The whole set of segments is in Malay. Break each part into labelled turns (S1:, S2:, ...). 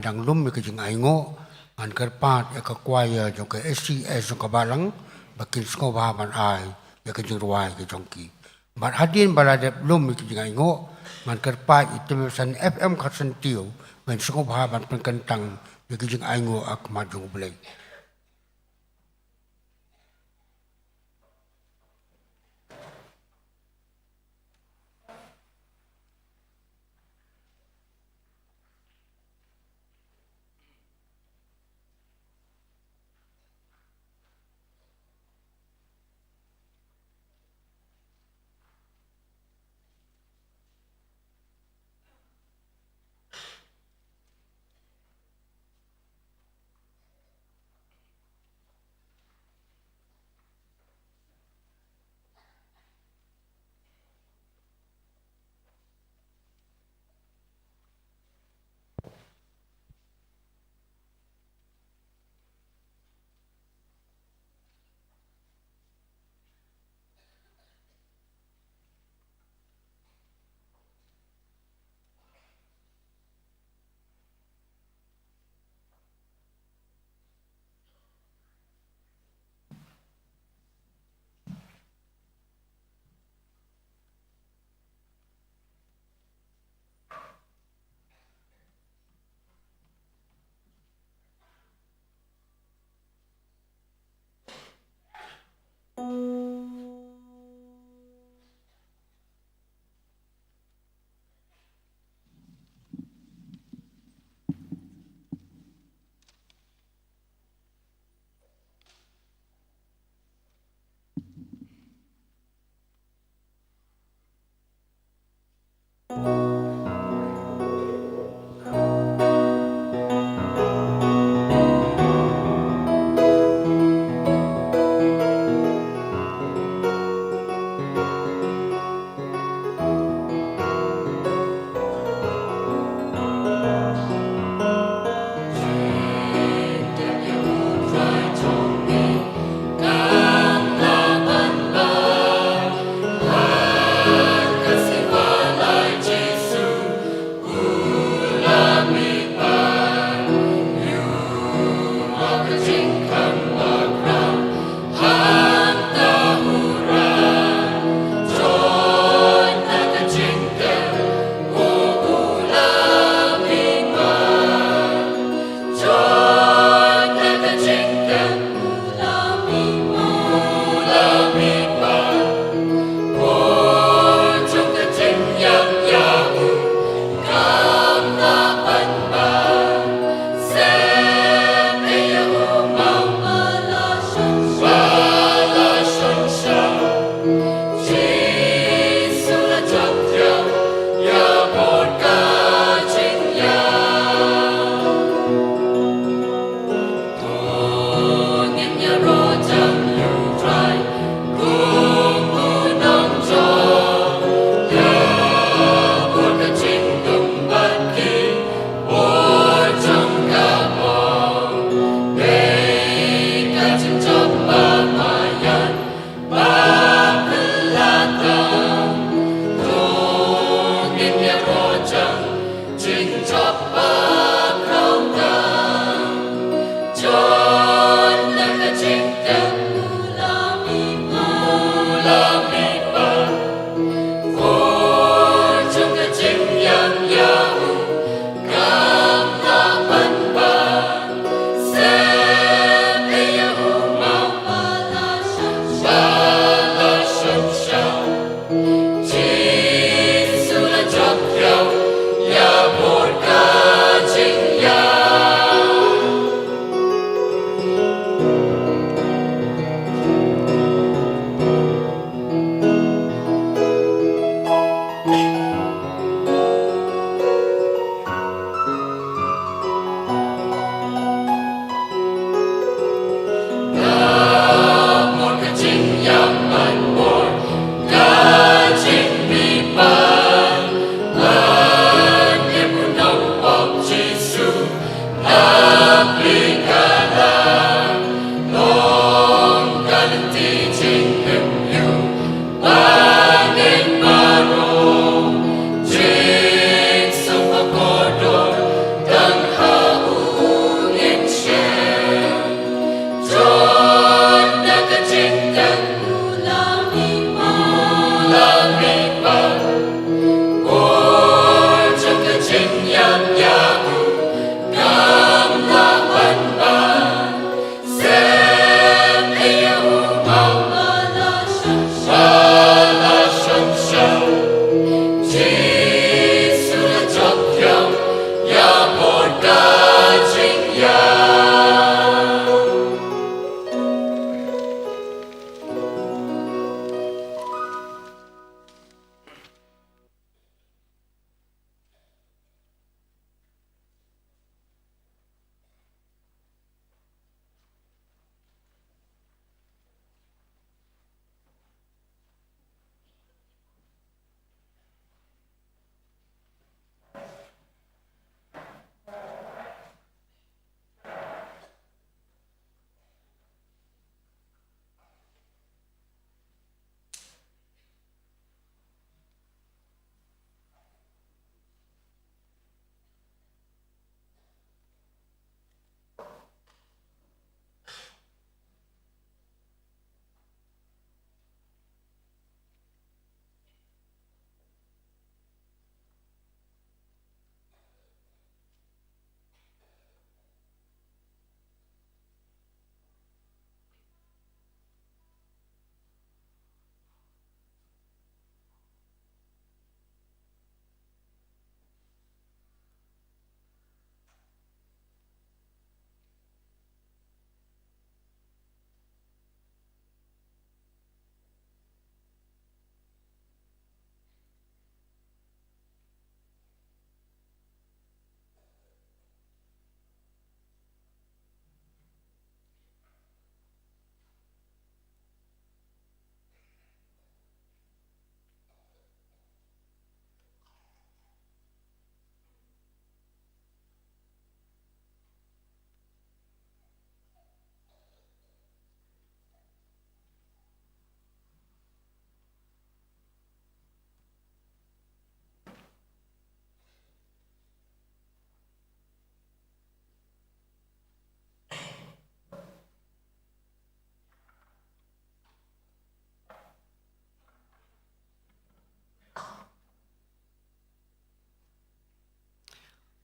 S1: dang lum mi kajing aingo an kerpat ya kakwaya jong ke SCS jong kabalang bakin sko bahaban ai ya kajing ruai ke jongki bar hadin balade lum mi kajing aingo man kerpat itu san FM kasen tiu men sko bahaban penkentang ya kajing aingo ak majung belai.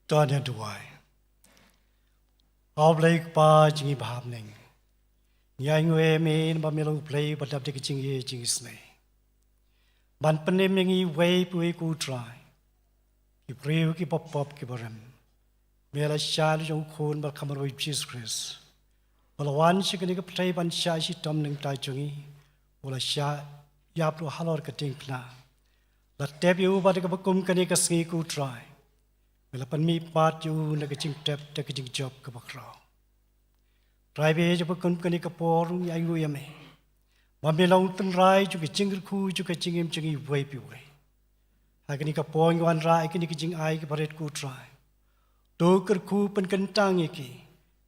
S2: Tanya duai. Ablay pa jingi bhamning. Nyai ngwe men ba melo play ba dap dik jingi jingi snay. Ban panem ngi way pui ku try. Ki priu ki pop pop ki baram. Mela shal jong khon ba khamar wi Jesus Christ. Balawan shi kani ka play ban sha shi tom ning tai jungi. Wala sha yap lo halor ka ting na. La tep yu ba ka bakum kani ka sngi ku try. Mela pan mi pat yu na ka jing tep ta ka jing job ka bakraw. Try be jo bakum kani ka por nyai ngwe yame. Ba melong tun rai ju ka jing khu ju ka jing em jingi way pi way. Ha kani ka poing wan rai kani ka jing ai ka baret ku try. Do ker khu pen kentang iki.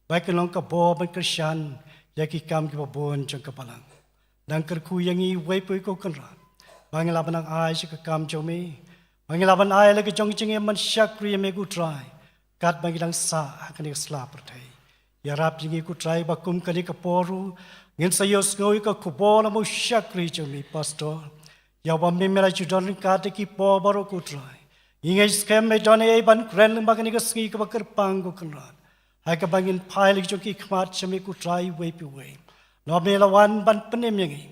S2: Baik long ka bo ban Krishan ya ki kam ki bon jong ka palang. Dang ker khu yang i way pi ko kan ra. Bang laban ang ai si ka kam jo me. Bang laban ai la ka jong jing em man syak ri me ku try. Kat bang dang sa kani ka slap pertai. Ya rap jingi ku try bakum kani ka poru. Ngin sayos ngoi ka kubola mo syak ri jo me pastor. Ya ba me mera ju don ka te ki po baro ku try. Ingay scam me don e ban kren ba kani ka sngi ka bakar pang ko kan ra. Hai ka bangin pile jo ki khmat chame ku try way pi way. No me la wan ban panem yangi.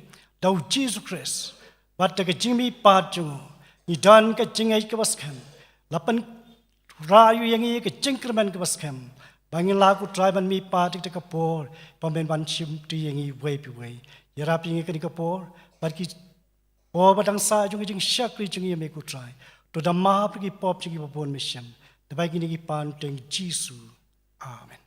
S2: Dau Jesus Christ. Bat ka jimi pat jo. Ni don ka jingai ka baskham. Lapan rayu yangi ka jingkerman ka baskham. Bangin la ku try ban mi pat ka ka por. Pamben ban chim ti yangi way pi way. Yarap yangi ka ni ka por. Bat ki por batang sa jo jing syak ri jingi me ku try. To the ma pergi pop jingi babon mission. Dapat gini ki pan teng Jesus. Amen.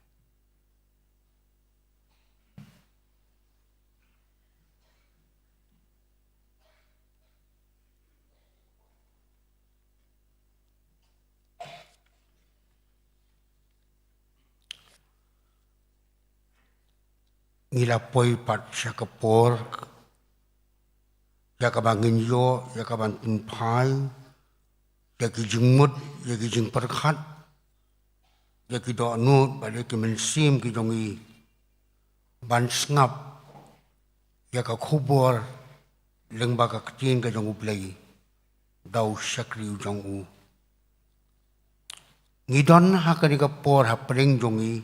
S1: Ngila poi pat siya ka por, ya ka bangin yo, ya ka bangin pai, ya ki jingmut, ya ki jing perkhat, ya ki do nut, balik ki mensim ki jongi, ban sngap, ya ka kubor, leng baka ketin ka jongu play, dau syakri jongu. Ngidon hakani ka por hapring jongi,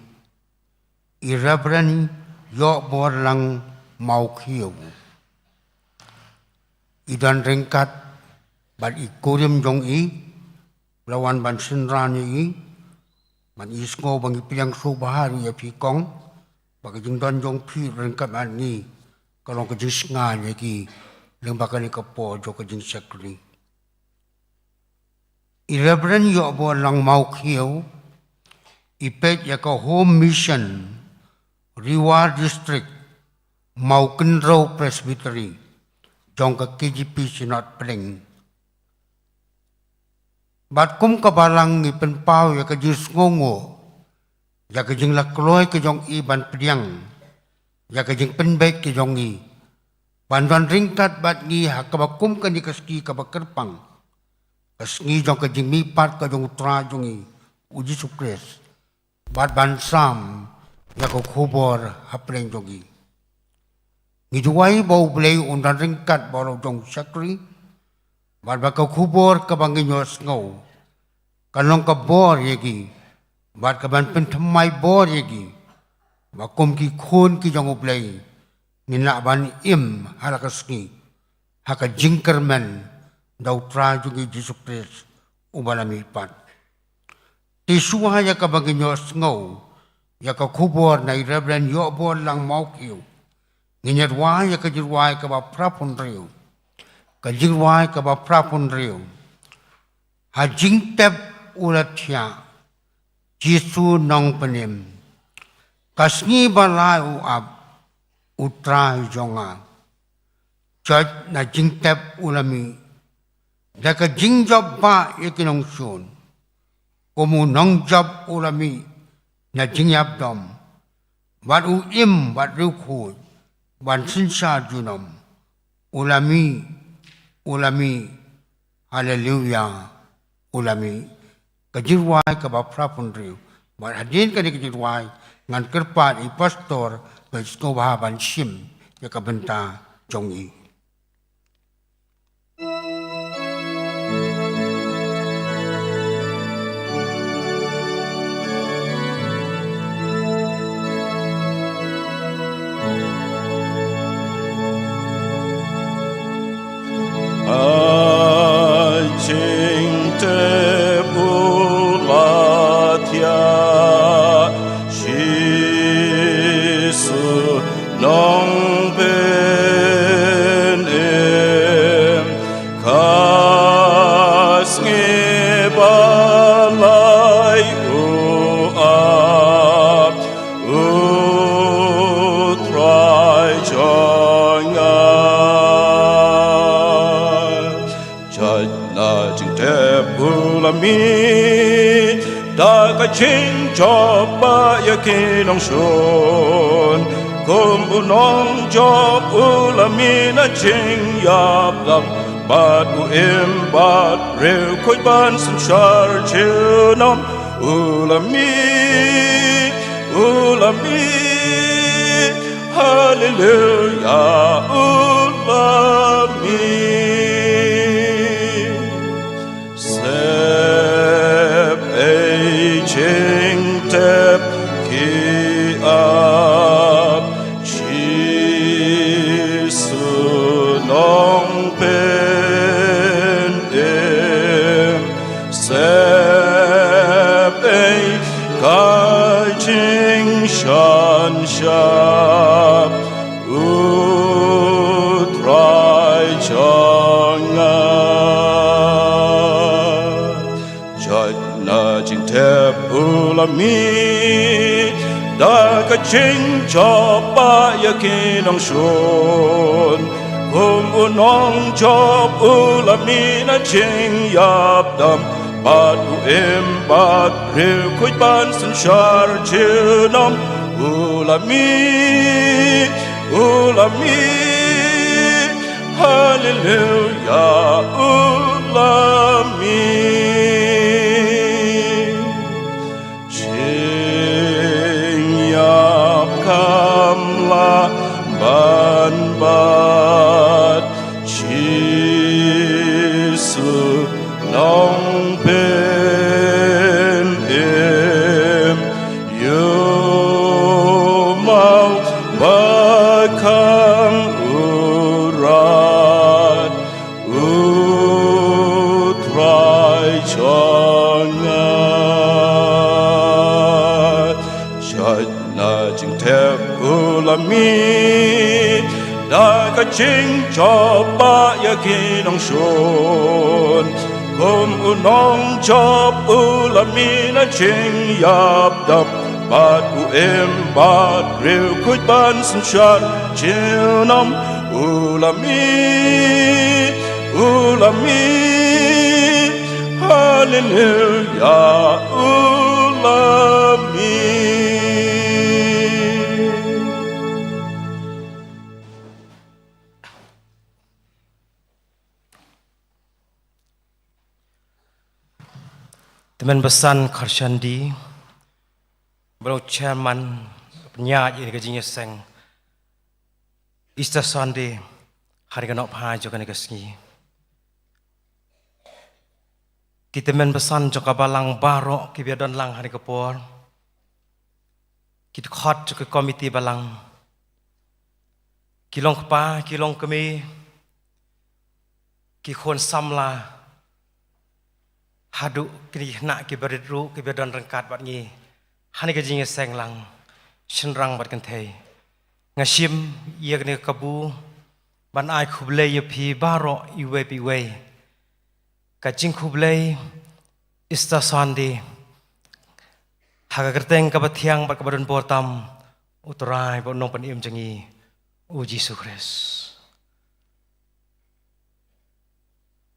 S1: irabran yo bor lang mau khiu. Idan ringkat ban ikurim jong i lawan ban senrani i ban isngo bang ipiang su bahari ya pi kong bagi jing don jong pi ringkat ban ni kalau ke jing snga ni ki leng bakani ka po jo ke jing sakri. Irabran yo bor lang mau khiu ipet ya ka home mission Reward District Maukenro Presbytery jong ka KGP Sinot Pring. Bat kum ka balang ni penpau ya ka jis ngongo ya ka jing lakloy ka jong i ban pediang ya ka jing penbek ka jong i ban ban ringkat bat ni ha ka bakum ka ni kaski ka bakerpang kasngi jong ka jing mi pat ka jong tra jong i uji sukres bat ban sam ya ka khubor hapreng jong i Ngiduai bau play undan ringkat bau jong sakri, bar baka kubor ka banginyos ngau, kanong ka bor yegi, bar ka ban pentamai bor yegi, bakum ki khun ki jong play, ngina ban im halakaski, haka jingkerman dau tra jungi Jesus Christ ubalami pat. Tisuha ya ka banginyos ngau, ya ka kubor na irabran yo bor lang mau kiu. Nginyarwai ya kajirwai ka ba prapun riu. Kajirwai ka ba prapun riu. Hajing tep ulat siya. Jisu nong penim. Kasngi balai uap. Utrai jonga. Church na jing tep ulami. Daka jing job ba ikinong sun. Kumu nong job ulami. Na jing yabdom. Wat uim wat riu kuy. Ban sinsa junom ulami haleluya ulami kajirwai ka ba prapun riu ban hadin ka ni kajirwai ngan kerpat i pastor ka sko ba ban sim ya ka benta jongi
S3: chinh cho ba ya kinong shon kum unong job ulamina ching yap lam bad u im bad real koi ban sun shar chinam ulami hallelujah ulami sep ei ching tep ki ap chi su nong pen em sep ei kai ching shan shap utrai changa chợt na chinh thép ulami đã cái chinh cho ba ya kinong shon kum unong job ulami na ching yap dam bad u em bad real koi ban sun shar chinam ulami hallelujah ulami ching yap kam la ban bad chi su nong pen em yo mau bakang urat utrai chongat chợt na ching thép ulami đã cái chinh cho ba ya kinong shon kum unong job ulami na ching yap dam bad u em bad real koi ban sun shar chinam ulami hallelujah ulami
S4: Teman besan Karshandi, bro chairman penyaji ini kejinya seng Easter Sunday hari kenop hai juga ni kesni. Kita teman besan juga balang barok kita dan lang hari kepor. Kita khot juga komiti balang. Kilong kepa, kilong kemi, kikon samla. Hadu kini nak kiberidru kibedan rengkat bat ngi hani kejing seng lang shenrang bat kentei ngashim ia kini kabu ban ai khublei ye phi baro iwe piwe kajing khublei Easter Sunday haga kerteng ka bathiang bat kabadon portam utrai bat nong pan im jangi o Jesus Christ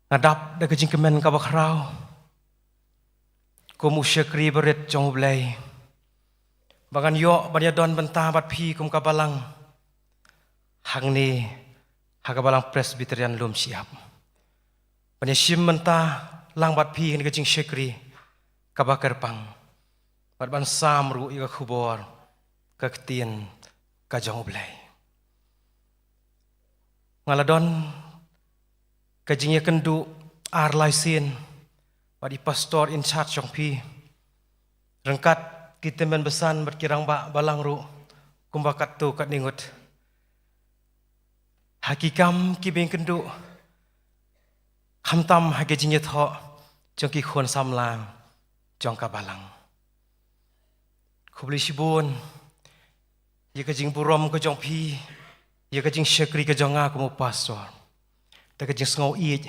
S4: ngadap da kejing kemen ka bakrau kum usyakri berit jong blai bagan yo banyadon bentah bat phi kum kabalang hang ni hakabalang presbyterian lum siap banyasim mentah lang bat phi ni kajing syakri kabakar pang bat ban samru ika khubor kaktien ka jong blai ngaladon kajing ya kendu ar laisin Badi pastor in charge jong pi rengkat kita men besan berkirang ba balang ru kumbakat tu kat ningut hakikam ki beng kendu khamtam hage jinye tho jong ki khon samlang jong ka balang khubli sibun ye ka jing burom ko jong pi ye ka jing syakri ka jong a ko pastor ta ka jing ngau i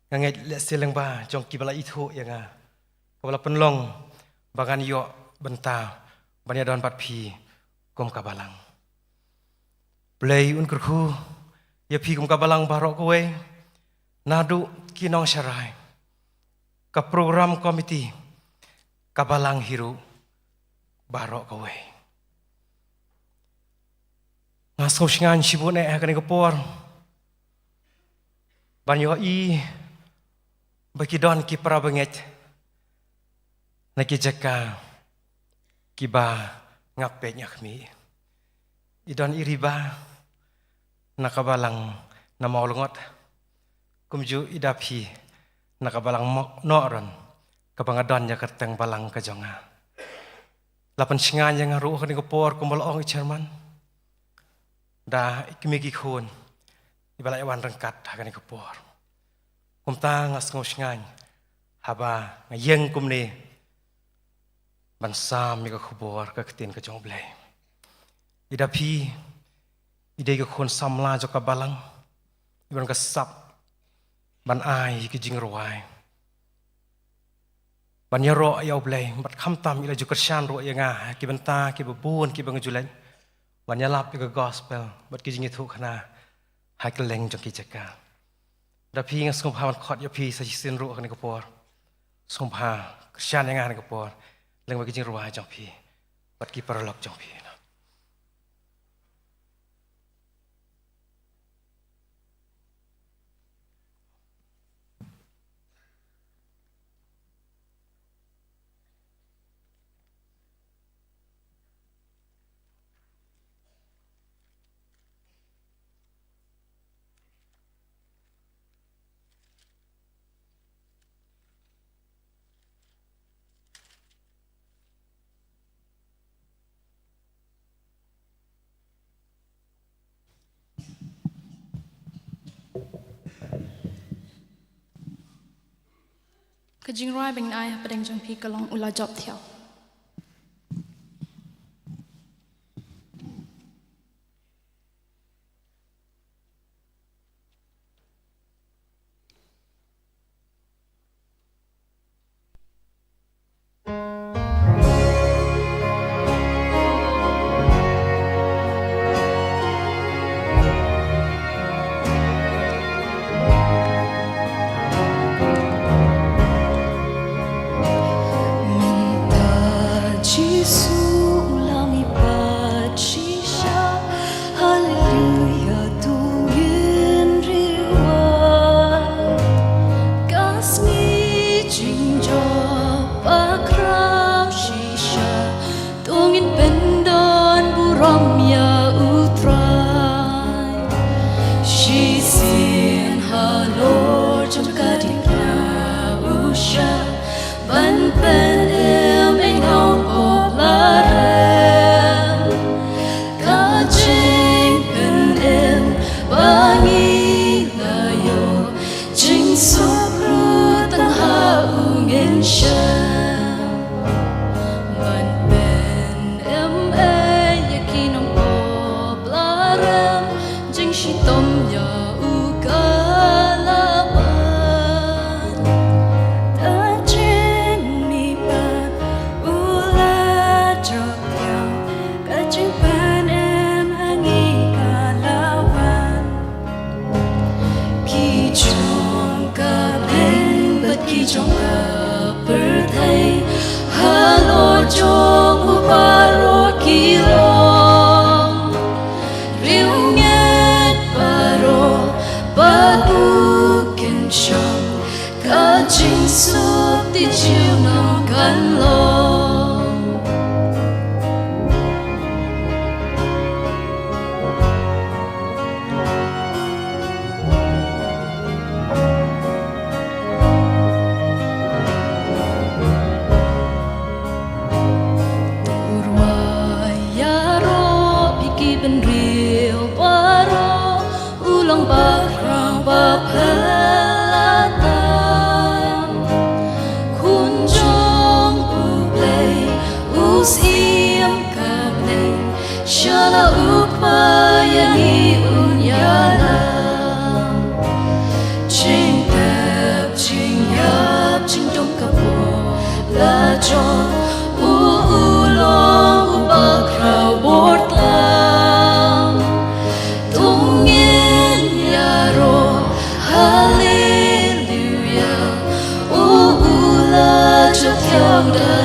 S4: ngangai le seleng ba jong ki bala itu yang a kabala penlong bagan yo benta banya don pat phi kom kabalang play un kurku ya phi kom kabalang barok kowe nadu kinong syarai ka program komiti kabalang hiru barok kowe. Ngasong singan sibuk nek kene kepor. Banyo i bagi don ki para benget. Naki jaka kiba ngape nyakmi. Idon iriba nakabalang namaulungot. Kumju idapi nakabalang noron kabangadon ya keteng balang kajonga. Lapan singan yang ngaruh kene kepor kumbalong i Jerman. Da ikimigi khun ibalai wan rengkat hakan kepor kumta ngas ngosngan haba ngayeng kumni bansam mi ka khubor ka ketin ka jong blai idapi idai ka khun samla jo ka balang iban ka sap ban ai ki jing ruai ban yaro ya blai bat kham tam ila ju kersyan ro ya nga ki banta ki babun ki bangjulanวันยาลับอีกก็ gospel บัดกิจงิทุกขณะหายกระเลงจงกิจการดับพีงสมภามันขอดยาพีใส่สินรู้กันในกระปอร์สมภาคริสเตียนในงานในกระปอร์เรื่องบัดกิจรู้หายจงพีบัดกิปรลอกจงพีนะ
S5: Kajing roi beng ai padeng jong pi kalong ula job thiao.
S6: Hallelujah, oh, ula jauh dah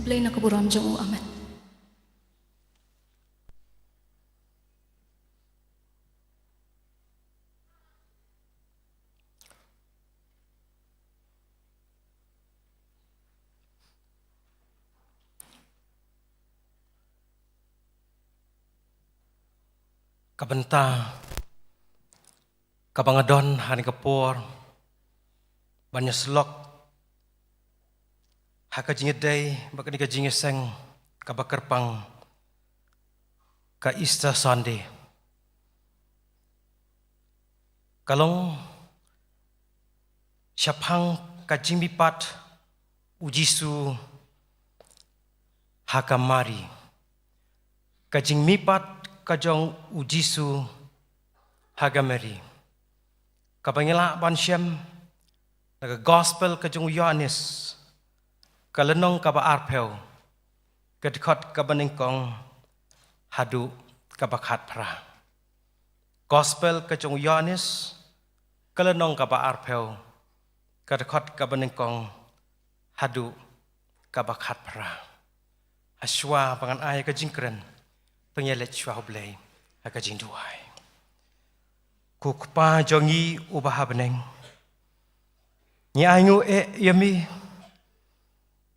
S5: Ublay na kaburam jong amat.
S4: Kabenta, kabangadon hani kapor, banyak selok, haka jingeday, baka ni ka jingeseng, kabakerpang, ka Easter Sunday. Kalong, syapang ka jimbipat, ujisu, haka mari, ka jingmipat, kajong ujisu hagameri kabangila bansyam naga gospel kajong Yohanes kalenong kaba arpel kadikot kabaningkong hadu kabakhat pra gospel kajong Yohanes kalenong kaba arpel kadikot kabaningkong hadu kabakhat pra aswa pangan ay kajingkren penyelet syuah belai agak jinduai. Kukpa jongi ubah beneng. Nyanyu yami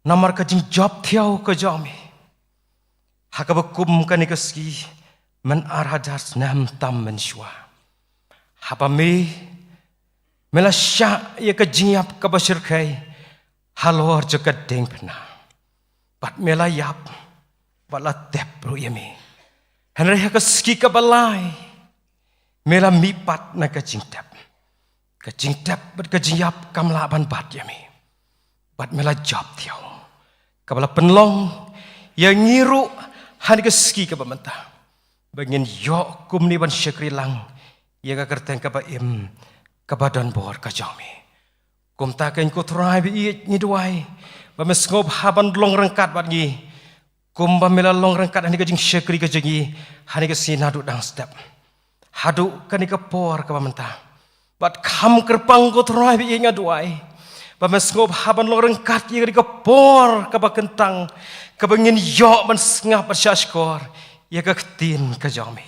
S4: namar kajing job tiau ke jami. Haka bekum kani keski men arhadas nam tam men syuah. Hapa me melasya ya kajing yap ke basyirkai halor jagat deng pena. Bat melayap bala tep bro yami. Henry hakeski kabalai mela mipat na kajingtap ber kajingap kamlaban bat yami bat mela job tiau kabala penlong yang ngiru hani keski kabamenta bangin yo kumni ban syakri lang ya ka kerteng kaba im kabadan bor kajami kum taken ko trai bi ni duai ba mesngop haban long rengkat bat ngi kumba mela long rengkat hani kajing syakri kajangi hani kasi nadu dang step hadu kani ka por ka pamenta bat kham kerpang ko trai bi inga duai ba mesngop haban long rengkat ye ka por ka ba kentang ka bangin yo man sngap syashkor ye ka tin ka jami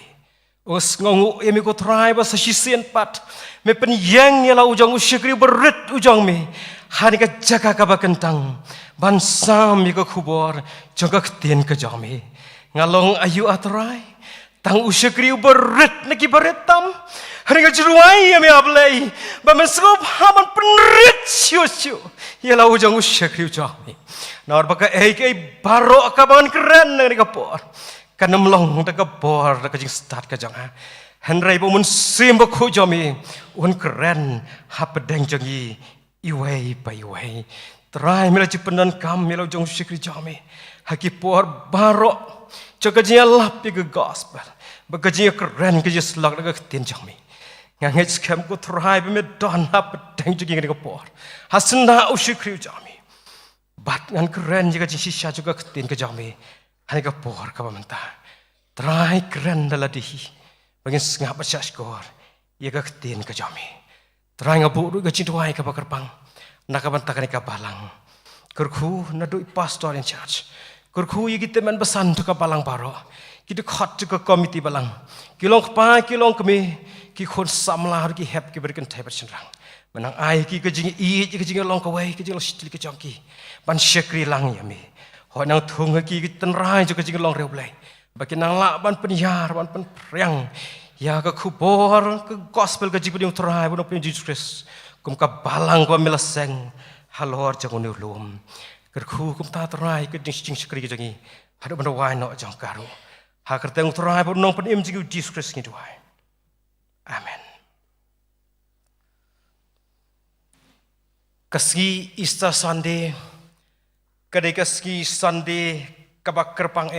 S4: us ngongu yemi ko trai ba sasisen pat me pen yang yela ujang usyakri berit ujang me hani ka jaga ka ba kentang bansam mi ka khubor jangka tin ka jami ngalong ayu atrai tang usyakri berit naki beretam hari ka juruai mi ablai ba mesrup haban penrit syusyu yela ujang usyakri jami nor baka ei baro ka ban keren ni ka por kanemlong ta ka por ka jing start ka janga henrai bo mun sim ba khu jami un keren hapedeng jangi iwei pa iwei try mila jipenan kam mila jong syikri jami haki por baro jaga jia lap ke gospel baga jia keren ke jia slak daga tin jami ngangit skam ko try be me don hapedeng jangi ke por hasna usyikri jami bat ngan keren jaga jia sisya juga tin ke jami hani ka por ka menta try keren dala dihi bangin ngap syashkor ye ka tin ke jami try ngabu ga cintuai ka bakarpang nakabantakan ka balang kurku nadu pastor in church kurku ye kita man besan tu ka balang baro kita khot ka komiti balang kilong pa kilong kami ki khon samla har ki hep ki berken thai bersenrang menang ai ki ka jing i ki jing long ka wai ki jing stil ki jongki ban syakri lang yami ho nang thung ki tenrai jo ka jing long reublai baki nang la ban penyar ban pen priang ya ka khubor ka gospel ka jing pun trai pun pun Jesus Christ kum ka balang ko melaseng halor jangun ulum kerku kum ta trai ke jing syakri ke jangi hadu ban wai no jang karu ha kerteng trai pun nong pen im jing Jesus Christ ni duai amen kaski Easter Sunday kadai kaski Sunday kabak kerpang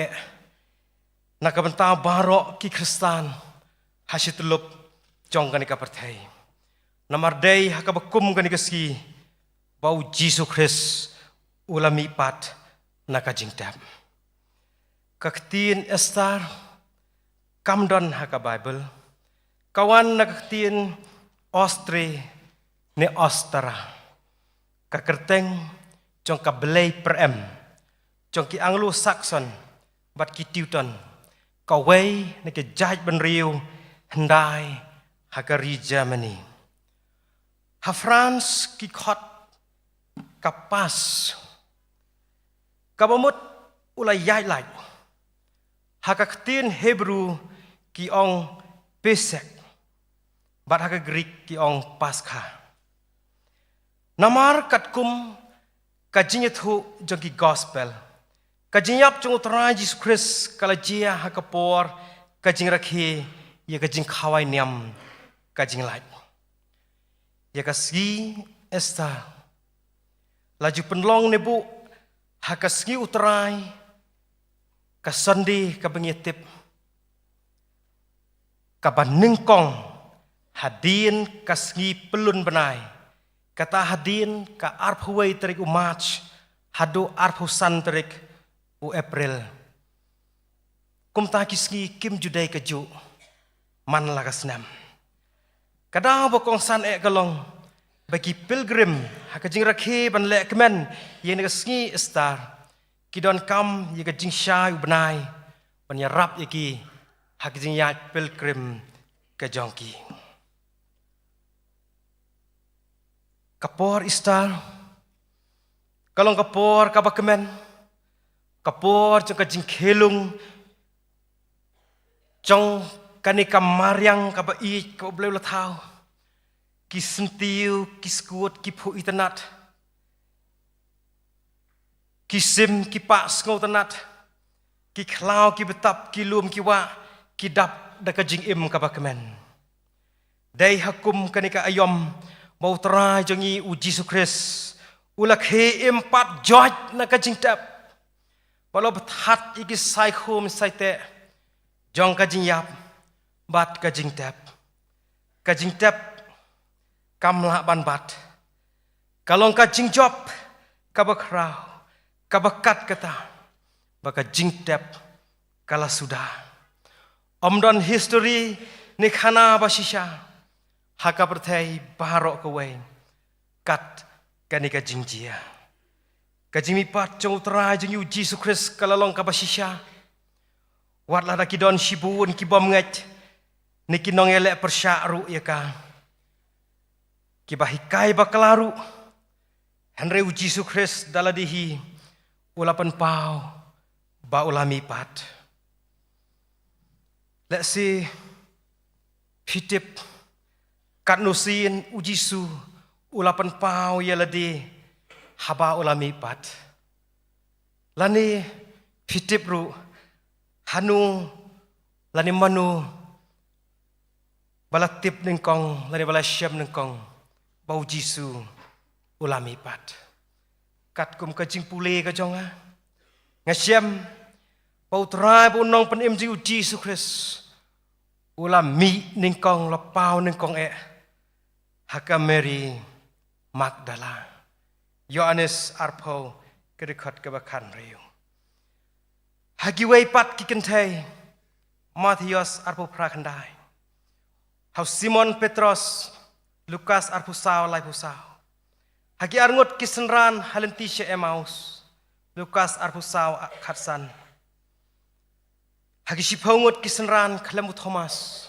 S4: nakabenta baro ki Kristan hasitulup jong kani kapertai namardai hakabakum kani kaski bau Jesus Christ ulami pat nakajingtab kaktin Esther kamdon haka Bible kawan nakaktin Austria ne Austria ka kerteng jong ka belai perem jong ki Anglo-Saxon bat ki Teuton ka wei ne ke jaj ben riu hendai hakari Germany ha France ki khot ka pas ka bamut ulai yai lai ha ka tin Hebrew ki ong Pesach bat haka Greek ki ong Pascha. Namar kat kum kajinyat hu jong ki gospel. Kajinyap jong utara Jesus Christ kala jia haka por kajing rakhi ya kajing khawai niam kajing lai. Ya kasgi esta laju penlong nebu haka sgi utarai kasandi kabengitip kabanengkong hadin kasgi pelun benai kata hadin ka arphuai terik u March hadu arphusan terik u April kumta kisgi kim judai keju man lagasnam kada bokong san galong bagi pilgrim hakajing rakhe ban le kemen ye negasgi star kidon kam ye kajing syai u benai ban yarap yaki hakajing ya pilgrim ke jongki kapor istar kalong kapor kabakemen kapor jong kajing khelung jong kanika mariang kaba I kaba bleu lathau ki sentiu ki skut ki phu itanat ki sim ki pa ngau tanat ki khlau ki betap ki lum ki wa ki dap da kajing im kabakemen dai hakum kanika ayom mau terai jongi u Jesus Christ ulak he empat joj na kajing tap walau bethat iki sai khum sai te jong kajing yap bat kajing tap kamla ban bat kalong kajing job kabakrau kabakat kata baka jing tap kala sudah omdon history ni khana basisha haka perthai barok kawai kat kanika jingjia kajimi pat jong utara jeng yu Jesus Christ kalalong kabasisha wat la kidon shibun kibom ngat niki nong elek persyaru ya ka kibahikai bakalaru henre u Jesus Christ daladihi ulapan pau ba ulami pat let's see hitip kat nusin ujisu ulapan pau ya ladi haba ulami pat lani hitip ru hanu lani manu balatip nengkong lani balasyam nengkong bau jisu ulami pat kat kum kajing pule ka jonga ngasyam bau trai bu nong penim ji Jesus Christ ulami nengkong lapau nengkong haka Mary Magdala Yohanes arpo kedekot kebakan riu hagi wei pat kikentai Matius arpo prakandai hau Simon Petros Lukas arpo saw lai pusau hagi arngut kisenran halentisha Emmaus Lukas arpo saw khatsan hagi sipongut kisenran klemu Thomas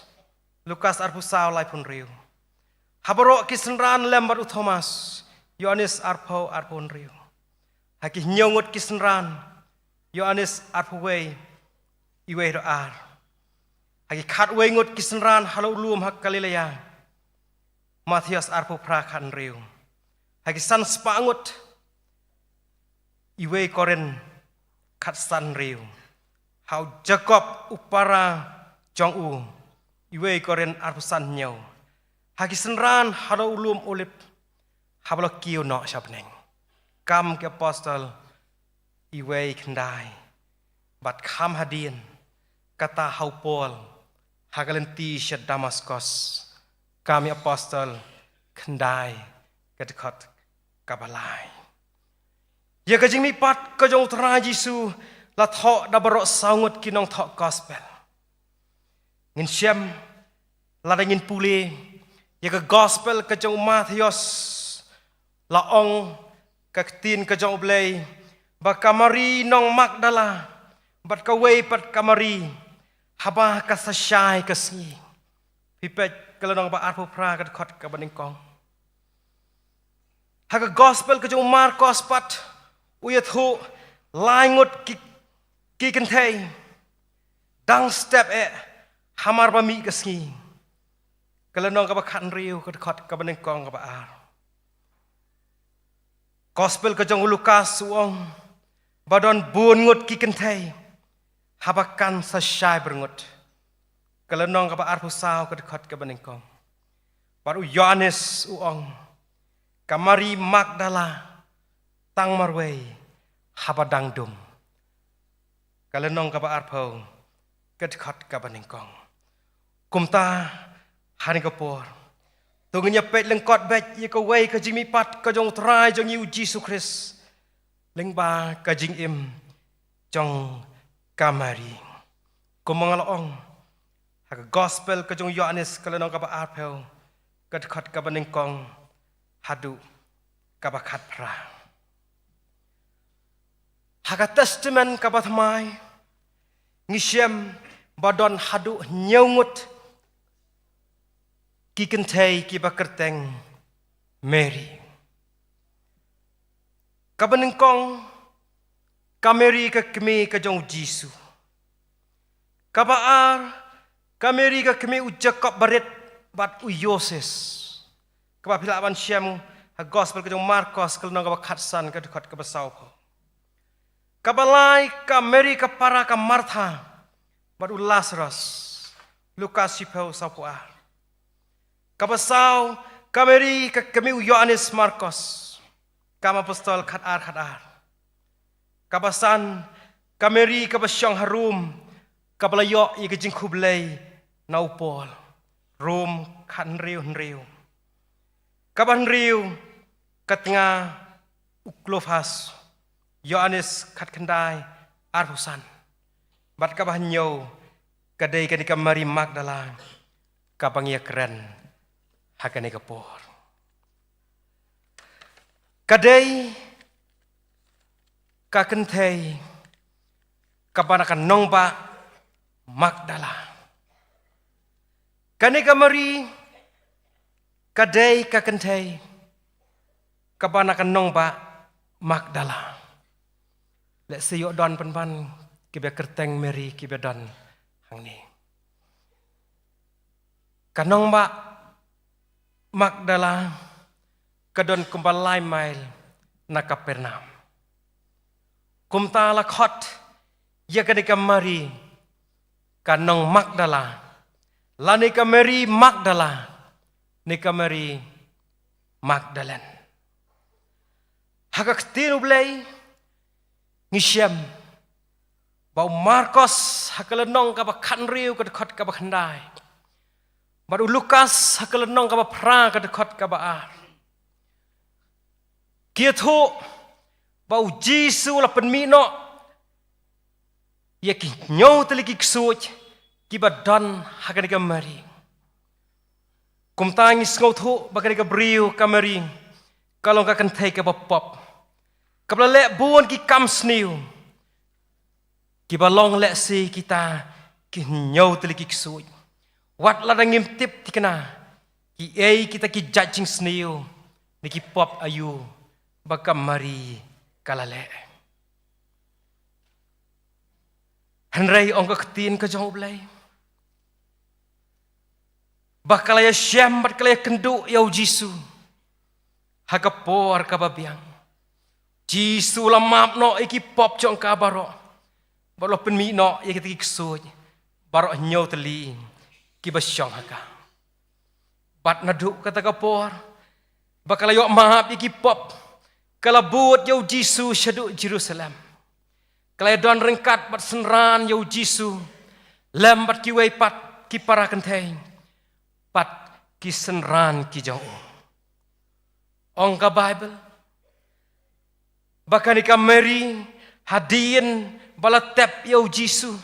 S4: Lukas arpo saw lai pun riu habarok kisenran lembar u Thomas Yohanes arpo riu hagi nyongut kisenran Yohanes arpo wei iwei ar hagi khat wei ngut kisenran halau luum hak Galilea Matius arpo prakan riu hagi san spangut iwei koren khat san riu hau Jacob upara jong u iwei koren arpo san nyau hagi senran halau luum ulip hablo kiu no syapneng kam ke apostol iwei kendai bat kam hadin kata hau Paul hagalenti syad Damaskus kami apostol kendai kedekot kabalai ya kajing mi pat kajong utara Jisu la thok da barok sangut kinong thok gospel ngin syam la dangin pule ya ke gospel ke jong Matius la ong ke tin ke jong blay ba kamari nong Magdala bat ka way pat kamari haba ka sashai ka si pipet kalau nong ba arpo pra ka khot ka baning kong ha ka gospel ke jong Marcos pat uyathu lai ngot ki kan thei dang step hamar ba mi ka si kalau nong ka ba khan riu ka khot ka baning kong ka ba ar gospel ke jong Lukas uong badon buon ngot ki kan thei habakan sa syai berngot kalau nong ka ba ar pusau ka khot ka baning kong baru Yohanes uong kamari Magdala tang marwei habadang dum kalau nong ka ba ar phau ka khot ka baning kong kumta hani ka por tungnya pet lengkot bet ye ka wei ka jimi pat ka jong trai jong yu Jesus Christ leng ba ka jing im jong kamari kumangalaong ha gospel ka jong Yohanes kalau nong ka ba ar phau ka khot ka baning kong hadu ka ba khat pra ha ka testament ka ba thmai ngisem badon hadu nyeungut ki kan thei ki ba kerteng Mary ka baning kong kameri ka kemi ka jong Jisu ka ba ar kameri ka kemi u Jacob baret bat u Yoses ka ba philaban syam ha gospel ka jong Marcos ka nong ka ba khatsan ka khot ka ba sau pho ka balai ka Mary ka para ka Martha bat u Lazarus Lukas sipau sau pho ar ka ba sau kameri ka kemi u Yohanes Marcos kama apostol khat ar kabasan kameri kabasyang harum kabalayo i kajing kublay naupol rum khan riu kaban riu katnga uklofas Yohanes khat khandai arhusan bat kabahnyo kadai kani kamari Magdala kabangia keren hakane kapor kadai kaken thei kabanakan nongba Magdala kani kamari kadai kaken thei kabanakan nongba Magdala le siyo don pan kibe kerteng Mary kibe don hangni kanongba Magdala kadon kumbalai mail na Kapernaum kumta la khot ya kani kamari kanong Magdala lani kamari Magdala ni kamari Magdalen hagak tinu blay ngisyam bau Marcos hakalenong ka ba khanriu ka khot ka ba khandai baru Lukas hakalenong ka ba pra ka khot ka ba ar kia thu bau Jisu la penmino ya ki nyau tali ki ksuj ki badan hakani kamari kumtangi ngau thu bakani ka briu kamari kalong ka kan thai ka pop kabla le buon ki kam sniu ki balong le si kita ki nyau tali ki ksuj wat la dangim tip tikana ki ei kita ki judging sniu ni ki pop ayu bakam mari kalale Henry ongka ketin ke jong blay bakalaya syam bakalaya kendu yau Jisu hakapor kababiang Jisu lamap no iki pop jong kabaro balo penmi no iki tiki ksuj baro nyau teli ki basyong haka bat nadu kata kapor bakalaya maap iki pop kalabut yau Jisu syadu Jerusalem kalai don rengkat bat senran yau Jisu lem bat kiwai pat ki para kenteng pat ki senran ki jong ongka Bible bakani ka Mary hadien balatep yau Jisu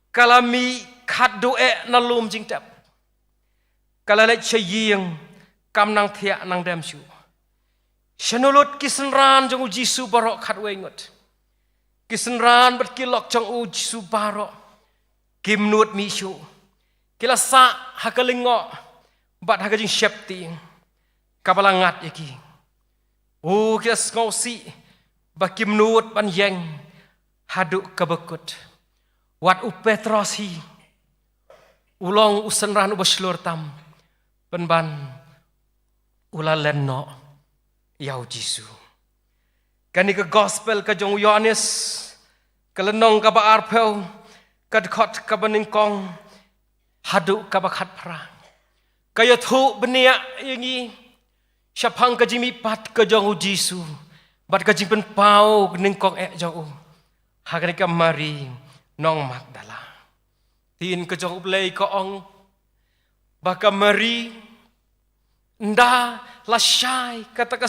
S4: kalami khat doe nalum jing tap Kalalet syaying kam nang thiak nang dem syu. Shanulut kisenran jong Jisu barok khat wengut. Kisenran bat kilok jong Jisu barok. Kimnut mi syu. Kila sa hakalingo bat hakajing syepti. Kabalangat yaki. Kila ngausi bakimnut ban yeng haduk kabekut. Wat Petros hi. Ulong usenran ubaslur tam. Penban ula lenno yau Jisu. Kani ke gospel ke jong Yohanes kelenong ka ba arpel kadkhot ka baningkong haduk ka bakhat pra. Kaya thu benia yangi syapang ka jimi pat ka jong Jisu. Bat ka jing pen pau ningkong jong hakani ka Mari nong Magdala. Tin ka jong play ko ong baka Mari nda lasyai kata ke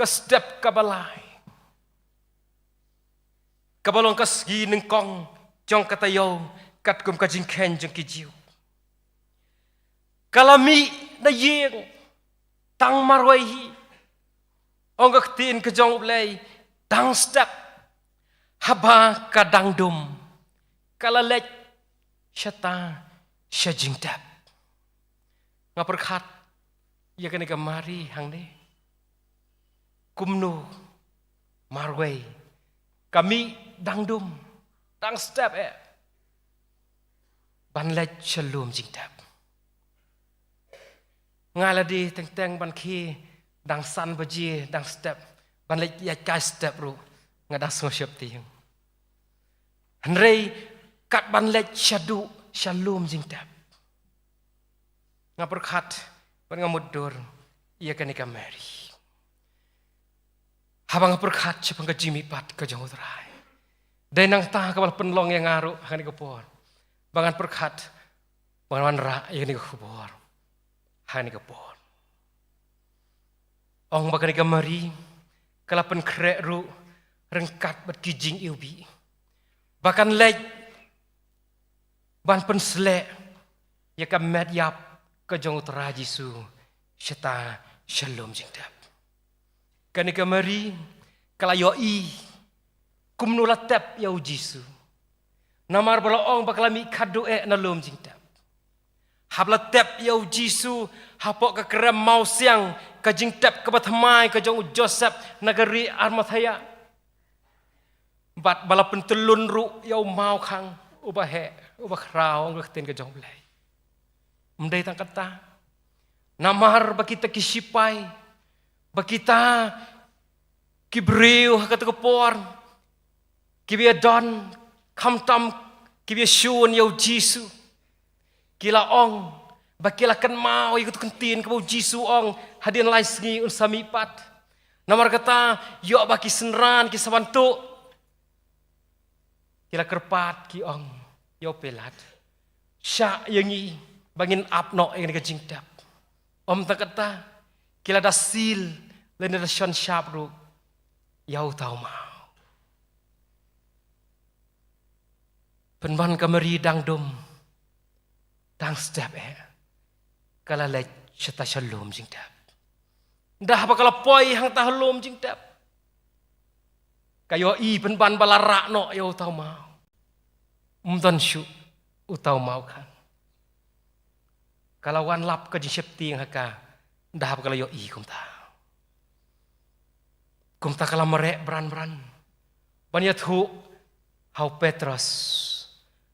S4: step kabalai. Kabalong kasgi nengkong jong kata yo kat kum kajing ken jong kijiu. Kalami na yeng tang marwai ong kaktin ke jong play tang step haba kadang dum kalalek syata syajing tap. Ngaperkhat ya kena Mari hang ni kumnu marway kami dangdum dang step banlet shalom jing tap ngaladi teng ban khi dang san baji dang step banlet ya kai step ru ngadang ngosiap ting hanrei kat banlet shadu shalom jing tap ngaperkhat ban ngamudur ia kani ka Mary habang ngaperkhat sepang ka jimi pat ka jong utrai dai nang ta ka bal penlong yang ngaru kani ka por bangan perkhat bangan ra ia kani ka por hani ka por ong bakani ka Mary kala pen krek ru rengkat bat kijing iubi bahkan lek ban pen slek ya ka met yap ka jong utara Jisu syata shalom jing tap kani ka Mari kala yo kum nula tap ya Jisu namar bala ong baklami kadu na lom jing tap habla tap ya Jisu hapok ka kerem mau siang ka jing tap ka batmai ka jong Joseph nagari Armathaya bat bala pentelun ru ya mau khang ubahe ubakrao ngakten ka jong blai mendai tang kata namar bakita kisipai bakita kibriu kata kepor kibia don kamtam kibia shun yau Jisu kila ong bakila kan mau ikut kentin kau Jisu ong hadian lai sengi un samipat namar kata yo baki senran ki sabantu kila kerpat ki ong yo pelat sya yangi bangin apno yang ka jingtap om ta kata kila dasil len da shon sharp ru yau tau mau penban kamari dangdum dang step kala le chata shalom jingtap dah bakal poi hang ta halom jingtap kayo penban balara no yau tau mau umdan syu utau mau kan kalau wan lap ka jisep ting haka dah bakal yo kumta kala merek bran banya thu hau Petros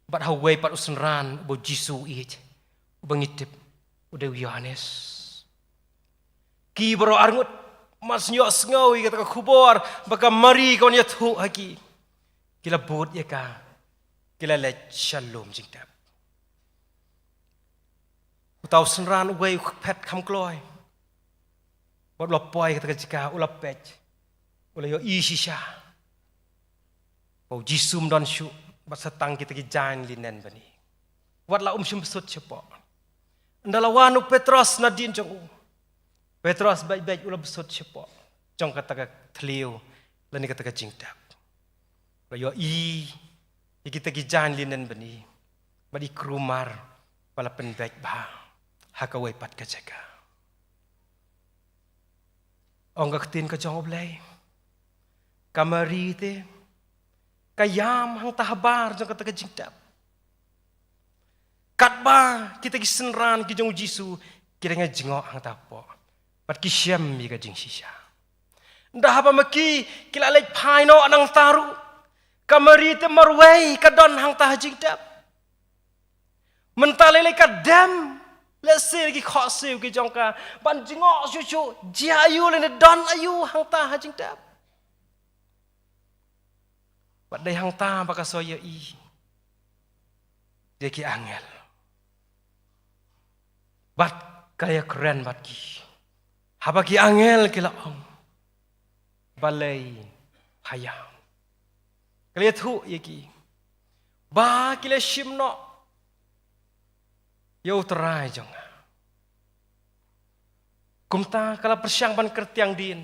S4: bat hau wei pat usenran bo Jisu bangitip udah Yohanes ki bro arngut mas nyok ngawi kata kubor baka Mari kau nya thu haki kila but ya ka kila le shalom jingtap utau senran wei pet kam kloy bot lopoi kata jika ulap pej ula yo shisha bau Jisum don syu bat setang kita ki jan linen bani wat la syum sut cepo ndalawanu Petros nadin jong Petros baik ulap sut cepo jong kata ka tliu lani kata ka jingtap yo kita ki jan linen bani badi krumar Pala penbaik bah. Haka wepat ka jaga. Ong gaktin ka jong oblay. Kamari te. Kayam hang tahabar jong kata kajingdap. Katba kita kisenran ki jong Jisu. Kira nga jingok hang tapo. Pat kisyam mi ka jing sisya. Dah apa maki kilalay paino anang taru. Kamari te marway kadon hang tahajingdap. Mentalele ka dam. Lese lagi khoseu ki jongka ban jingok susu jiayu le don ayu hang tahajingdap. Padai hang ta baka soya i. Dia ki angel. Bat kaya keren bat ki. Haba ki angel ki laong. Balai hayam. Kali tu ye ki. Ba kile shimno. Yo terai jonga. Kumta kala persyang ban kertiang din.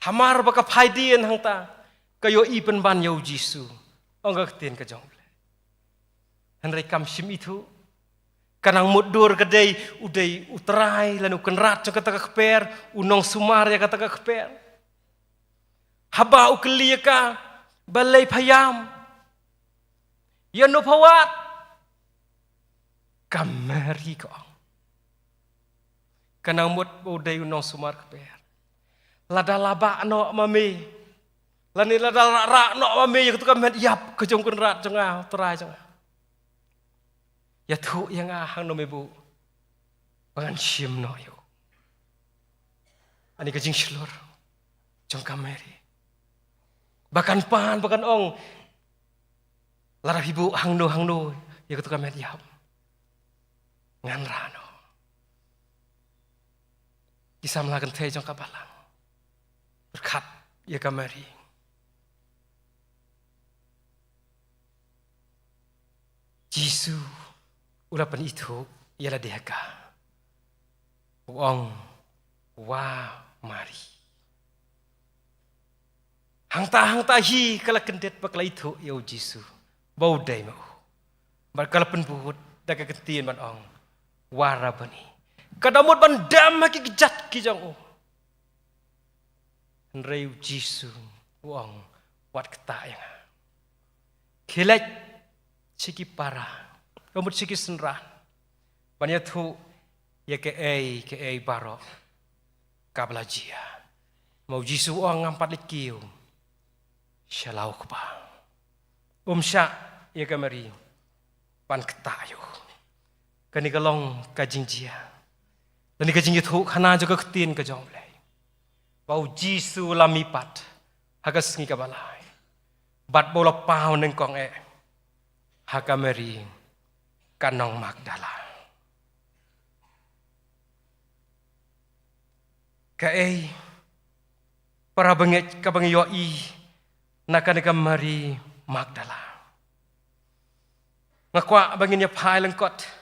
S4: Hamar baka phai din hang ta. Kayo ipen ban yo Jisu. Ongga ketin ka jong. Henry kam shim itu. Kanang mudur kedai udai uterai lanu kenrat jong kata keper. Unong sumar ya kata keper. Haba ukeli ka balai payam. Ya no pawat. Kamari ko. Kanang mut udai unong sumar keper. Lada laba no mami. Lani lada ra no mami yang tu kamet yap kejong kenrat jengah terai jengah. Ya tu yang ahang no mebu. Pangan shim no yo. Ani kejing slur. Jong kamari. Bahkan pan bahkan ong. Lara ibu hang no ya tu kamet yap. Ngan rano. Kisah melakukan teh jong kabalang. Berkat ya kamari. Jisu ulapan itu ialah deka. Wong wa mari. Hang ta hi kala kendet bakla itu ya Jisu. Bau dai mau. Bakala penbuhut daga ketien ban ong. Wara bani. Kadamut ban dam haki kejat ki jong. Reu Jisu wong wat ketayang. Kelek ciki para. Kamut ciki senran. Banyak tu ya ke ai baro. Kablajia. Mau Jisu wong ngampat likiu. Shalau keba. Syak ya kamari. Pan ketayu. Kani kalong kajing jia. Lani kajing itu khana juga ketin ke jong lay. Bau Jisu lamipat. Haka sengi kabalai. Bat bola pau nengkong Haka meri kanong Magdala. Kae para bengek kabangiyoi nakaneka mari Magdala. Ngakwa bangin ya pai lengkot.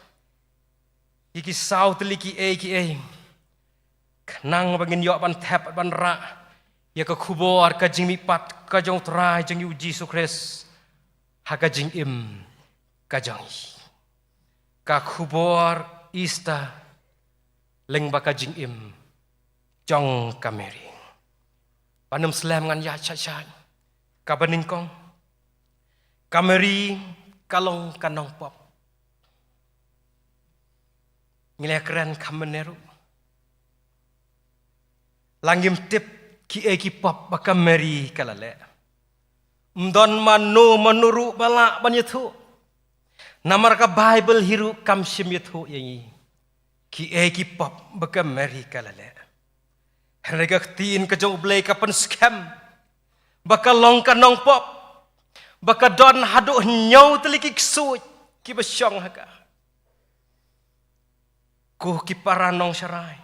S4: Iki sau teliki ki Kenang bangin yo ban tap ban ra. Ya ka kubor ka jing mipat ka jong trai jing yu Jisu Kris. Ha ka jing im ka jong. Ka kubor ista leng ba ka jing im jong kameri. Panum slam ngan ya cha ka baning kong. Kameri kalong kanong pop. Ngilai keren kameneru. Langgim tip ki pop baka meri kalale. Mdon manu manuru bala banyetu. Namar ka Bible hiru kamsim yetu yangi. Ki pop baka meri kalale. Herega ktiin ka jong blay kapan scam. Baka long kanong pop. Baka don hadu nyaw telikik suit ki basyong haka. Ku ki paranong syarai.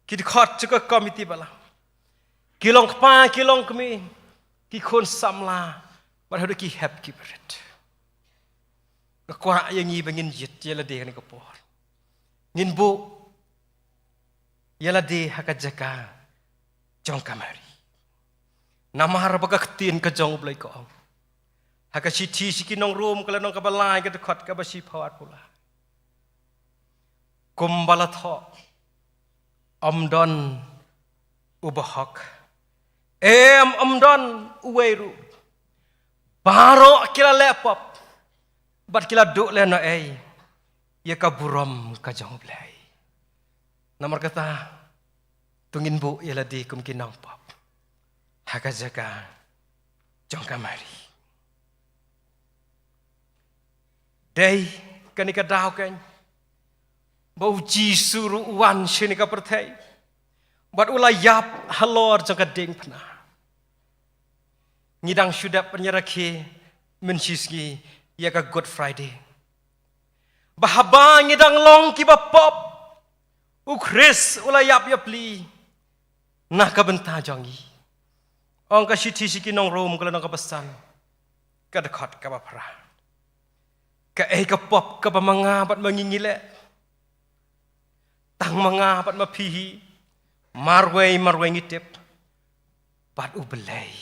S4: Ki dikot juga komiti bala. Kilong pa kilong kami. Ki kon samla. Barhadu ki hep ki berit. Ngakwa yang i bangin jit yala de ni kapor. Ngin bu yala de hakajaka jong kamari. Namahar baka ketin ka jong blay ko. Haka si ti si kinong room kala nong kabalay ka dikot ka basi pawat pula. kumbalatho amdon ubahak amdon uweru baro kila lepop bat kila duk leno ya kaburam kajong blai namar kata tungin bu ya ladi kumkinang pop haka jaga jong kamari day kanika daw kan bau jisuru wan shinika pertai bat ulayap halor jong kading pna ngidang syudap penyeraki mensisgi ya ka Good Friday bahaba ngidang long kiba pop ukris ulayap yapli nah kabenta jongi ong ka siti siki nong rom kala nong kabasan ka dekat ka bapra ka ka pop ka pamanga bat mangingile tang manga bat mapihi marway ngitip bat ubelay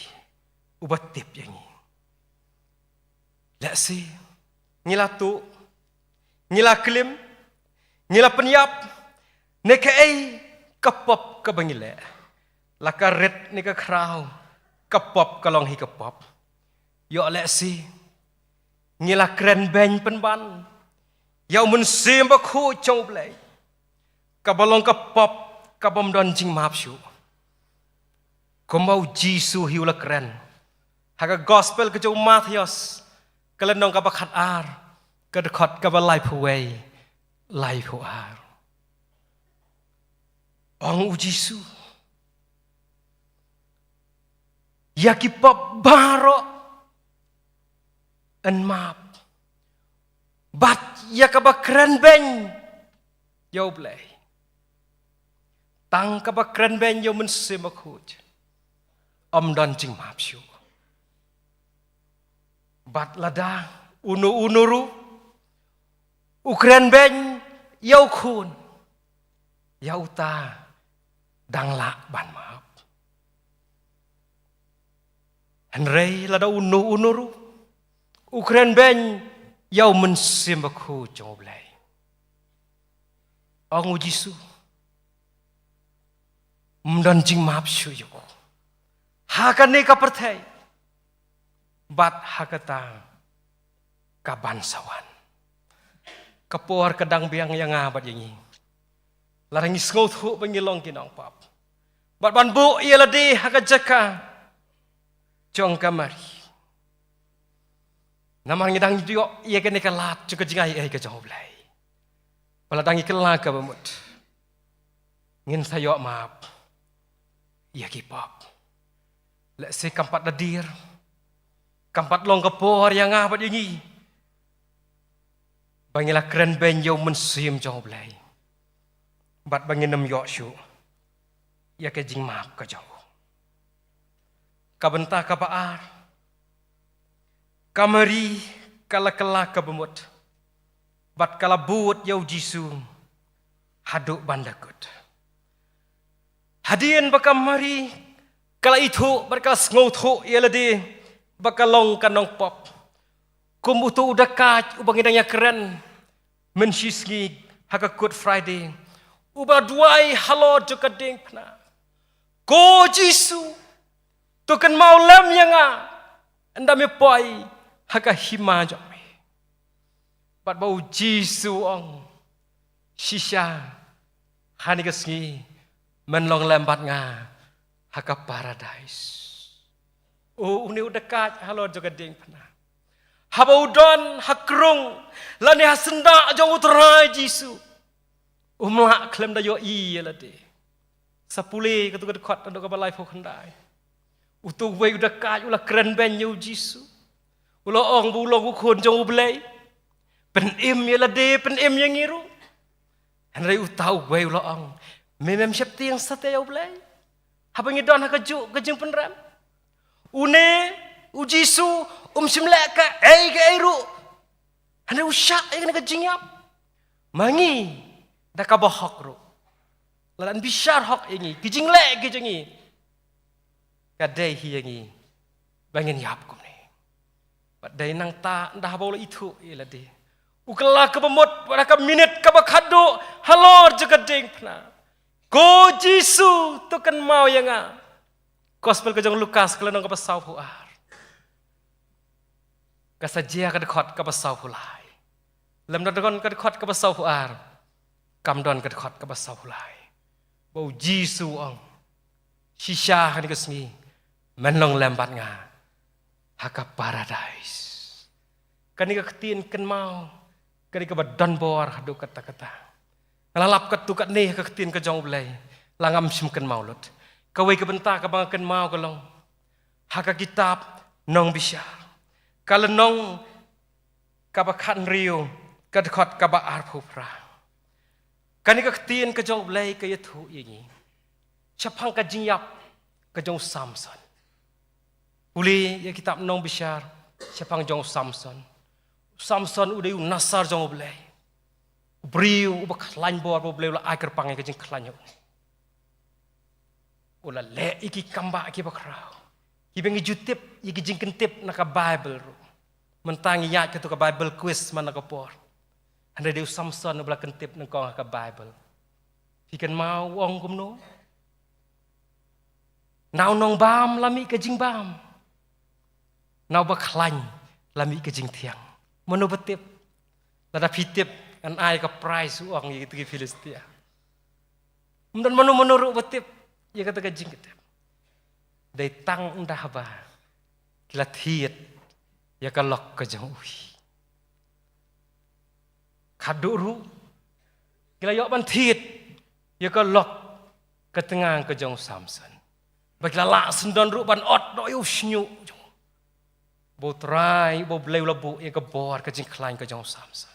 S4: ubatip yangi lasi ngila tu ngila klim ngila penyap neka kapop ka bangile laka ret nika kraw kapop kalong hi kapop yo lesi ngila kren ben penban yau mun sim ba khu chong blai kabalong kapop kabom don jing map shu komau jisu hiula kren haga gospel ke jong Mathias kalenong ka bakhat ar ka dekat ka balai puway lai pu ar ong ujisu yakipop baro en map bat yakabakren ben yo blay tang kabakren ben yo mun semakuj don jing map shu bat lada unuru ukren ben yau khun yau ta dang la ban map henrei lada unuru ukren ben yau men simbakhu joblai ong jisu mdan jing map shu yo hakane ka perthai bat hakata kaban sawan kapor kadang biang yang ngabat yangi larangi sngau thu pangilong kinong pap bat ban bu ia ladi hakajaka jong kamari namang ngidang dio ia kene kalat juga jingai ka joblai pala dangi kela ka bamut ngin sayo map ia kipap lek se kampat dadir kampat long kapor yang ngabat yangi bangilah keren ben yo mensim joblai bat banginem yo shu ya ke jing map ka jauh kabenta ka baar kamari kala ka bemut bat kala buat yo jisu haduk bandakut hadien bakamari kala itu berkala ngau thu yelade bakalong kanong pop kumutu udah kaj ubang idangnya keren mensisgi haka Good Friday uba duai halo juga ding pna ko jisu tukan mau lem yang anda me poi haka hima jome bat bau jisu ong shisha hani kesngi menlong lembat nga haka paradise uni udah kaj halo juga ding pna habaudon hakrung lani hasenda jong utrai jisu umla klem da yo i lade sapule katu dekat ando ka balai fo khandai utu we udah kaj ula keren ben yo jisu ula ong bulong khon jong ublei pen im ya lade pen im yang ngiru hanrai utau we ula ong memem syap tiang sate yo ublei habangi don hakaju kajeng penram une ujisu simlek ka ke eru hana usyak ai ka jingyap mangi da ka bahak ro lan bishar hak ingi kijinglek kijingi kadai hi yangi bangin yap kum ni badai nang ta ndah baula itu ilade Ukala ka pamot wala ka minute ka bakado halor juga ding pna. Go Jisu tu kan mau yang a. Gospel ka jong Lukas kala nang ka pasau puar. Ka sajia ka dekhot ka pasau pulai. Lam don ka dekhot ka pasau puar. Kam don ka dekhot ka pasau pulai. Bau Jisu ong. Shisha ni ka sngi. Menlong lembat nga. Haka paradise. Kani ka ketin kan mau. Kani ka badan bor hadu kata-kata. Lalap ka tukat nih ka ketin ka jong ulai. Langam simkan maulot. Kawai ka benta ka bang kan mau kalong. Haka kitab nong bisa. Kalau nong ka bakan riu ka dekhot ka ba arpu pra. Kani ka ketin ka jong ulai ka yathu yengi. Chapang ka jingyap ka jong Samson. Uli ya kitab nong bisa chapang jong Samson. Samson udah nasar jong ulai. Briu ubak lain bor boleh ulah air pangai kejeng kelanyo. Ulah le iki kamba iki bakrau. Ibengi jutip iki jeng kentip naka Bible ru. Mentangi ya ketu ka Bible quiz mana ka por. Anda dia Samson ulah kentip nang ka Bible. Fikan mau wong kumno. Nau nong bam lami kejeng bam. Nau baklain lami kejeng tiang. Mano betip. Lada pitip an ai ka prize uang gitu ke Filistia. Kemudian mano betip ya kata kejing ketip. Dai tang ndah ba. Kila thiet ya ka lok ka jong ui. Kaduru kila yok ban thiet ya ka lok ka tengah ka jong Samson. Bagila la sendon ru ban ot do yu snyu. Bo trai bo bleu labu ya ka bor ka jing klain ka jong Samson.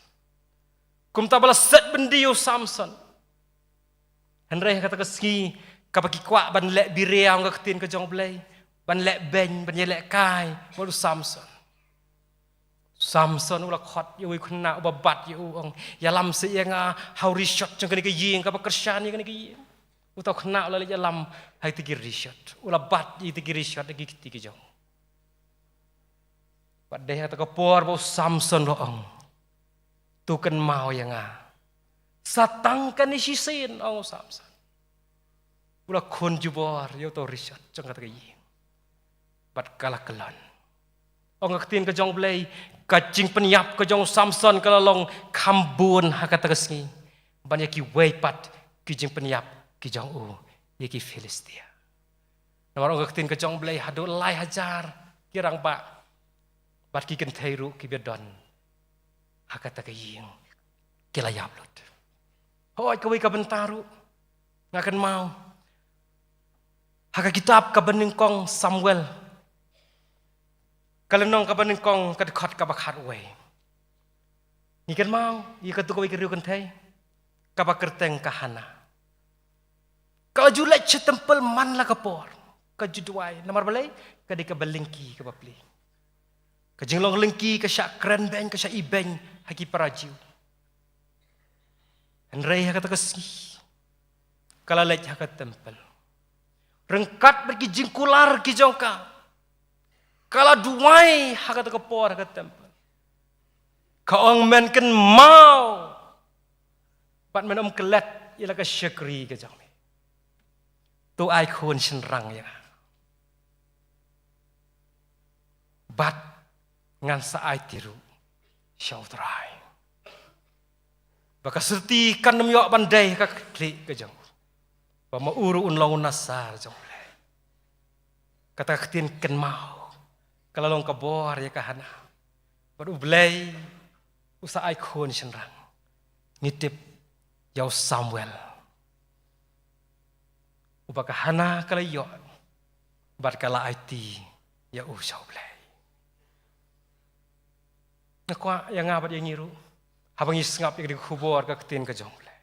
S4: Kum tabala set bendio Samson. Henry kata keski kapaki kwa ban lek bireang ka ketin ka jong blai. Ban lek ben ban yelek kai baru Samson. Samson ulah khot yu khna babat yu ong ya lam se yang how reshot jong kani ka ying ka kersan ni kani ka ying. Utau khna ulah ya lam hai tigi reshot. Ulah bat yi tigi reshot lagi tigi jong. Padahal kata kapor bau Samson loong. Tu kan mau yang satangkan isi sin ong Samson. Ulah kon jubor yo to risat jong kata yi. Bat kalah kelon. Ong ketin ke jong blai kacing penyap ke jong Samson kalalong kambun hakata kesni. Banyak ki weipat ki jing penyap ki jong u ye ki Filistia. Nomor ong ketin ke jong blai hadu lai hajar kirang ba. Bat ki ken thairu ki bedon. Hakata ka ying kilayab lut. Hoy kawai ka bentaru ngakan mau. Haka kitab ka beningkong Samuel. Kalenong ka beningkong ka dekat ka bakhat we. Ngikan mau, i ka tu kawai riu kan thai. Ka bakerteng ka Hana. Ka julai tempel man la ka por. Ka judwai nomor balai ka di ka belingki ka bapli. Kajinglong lengki kasya keren ben kasya ibeng haki parajiu. Henry hakata kasi kala lech hakat tempel. Rengkat pergi jingkular ki jongka. Kala duai hakata kapor hakat tempel. Kaong men ken mau. Pat men kelet ila ka syakri ka jong. Tu ai khon senrang ya. Bat ngan saai tiru syau trai. Baka serti kan nem yok bandai ka klik ke jong. Ba ma uru un long nasar jong le. Kata ketin ken mau. Kalau long ka bor ya ka Hana. Baru blai usaai khon senrang. Ngitip yau Samuel. Ubaka Hana kala yok. Bat kala IT ya usau blai. Nakwa yang ngabat yang ngiru. Habang isngap yang dikubur ke ketin ke jong blai.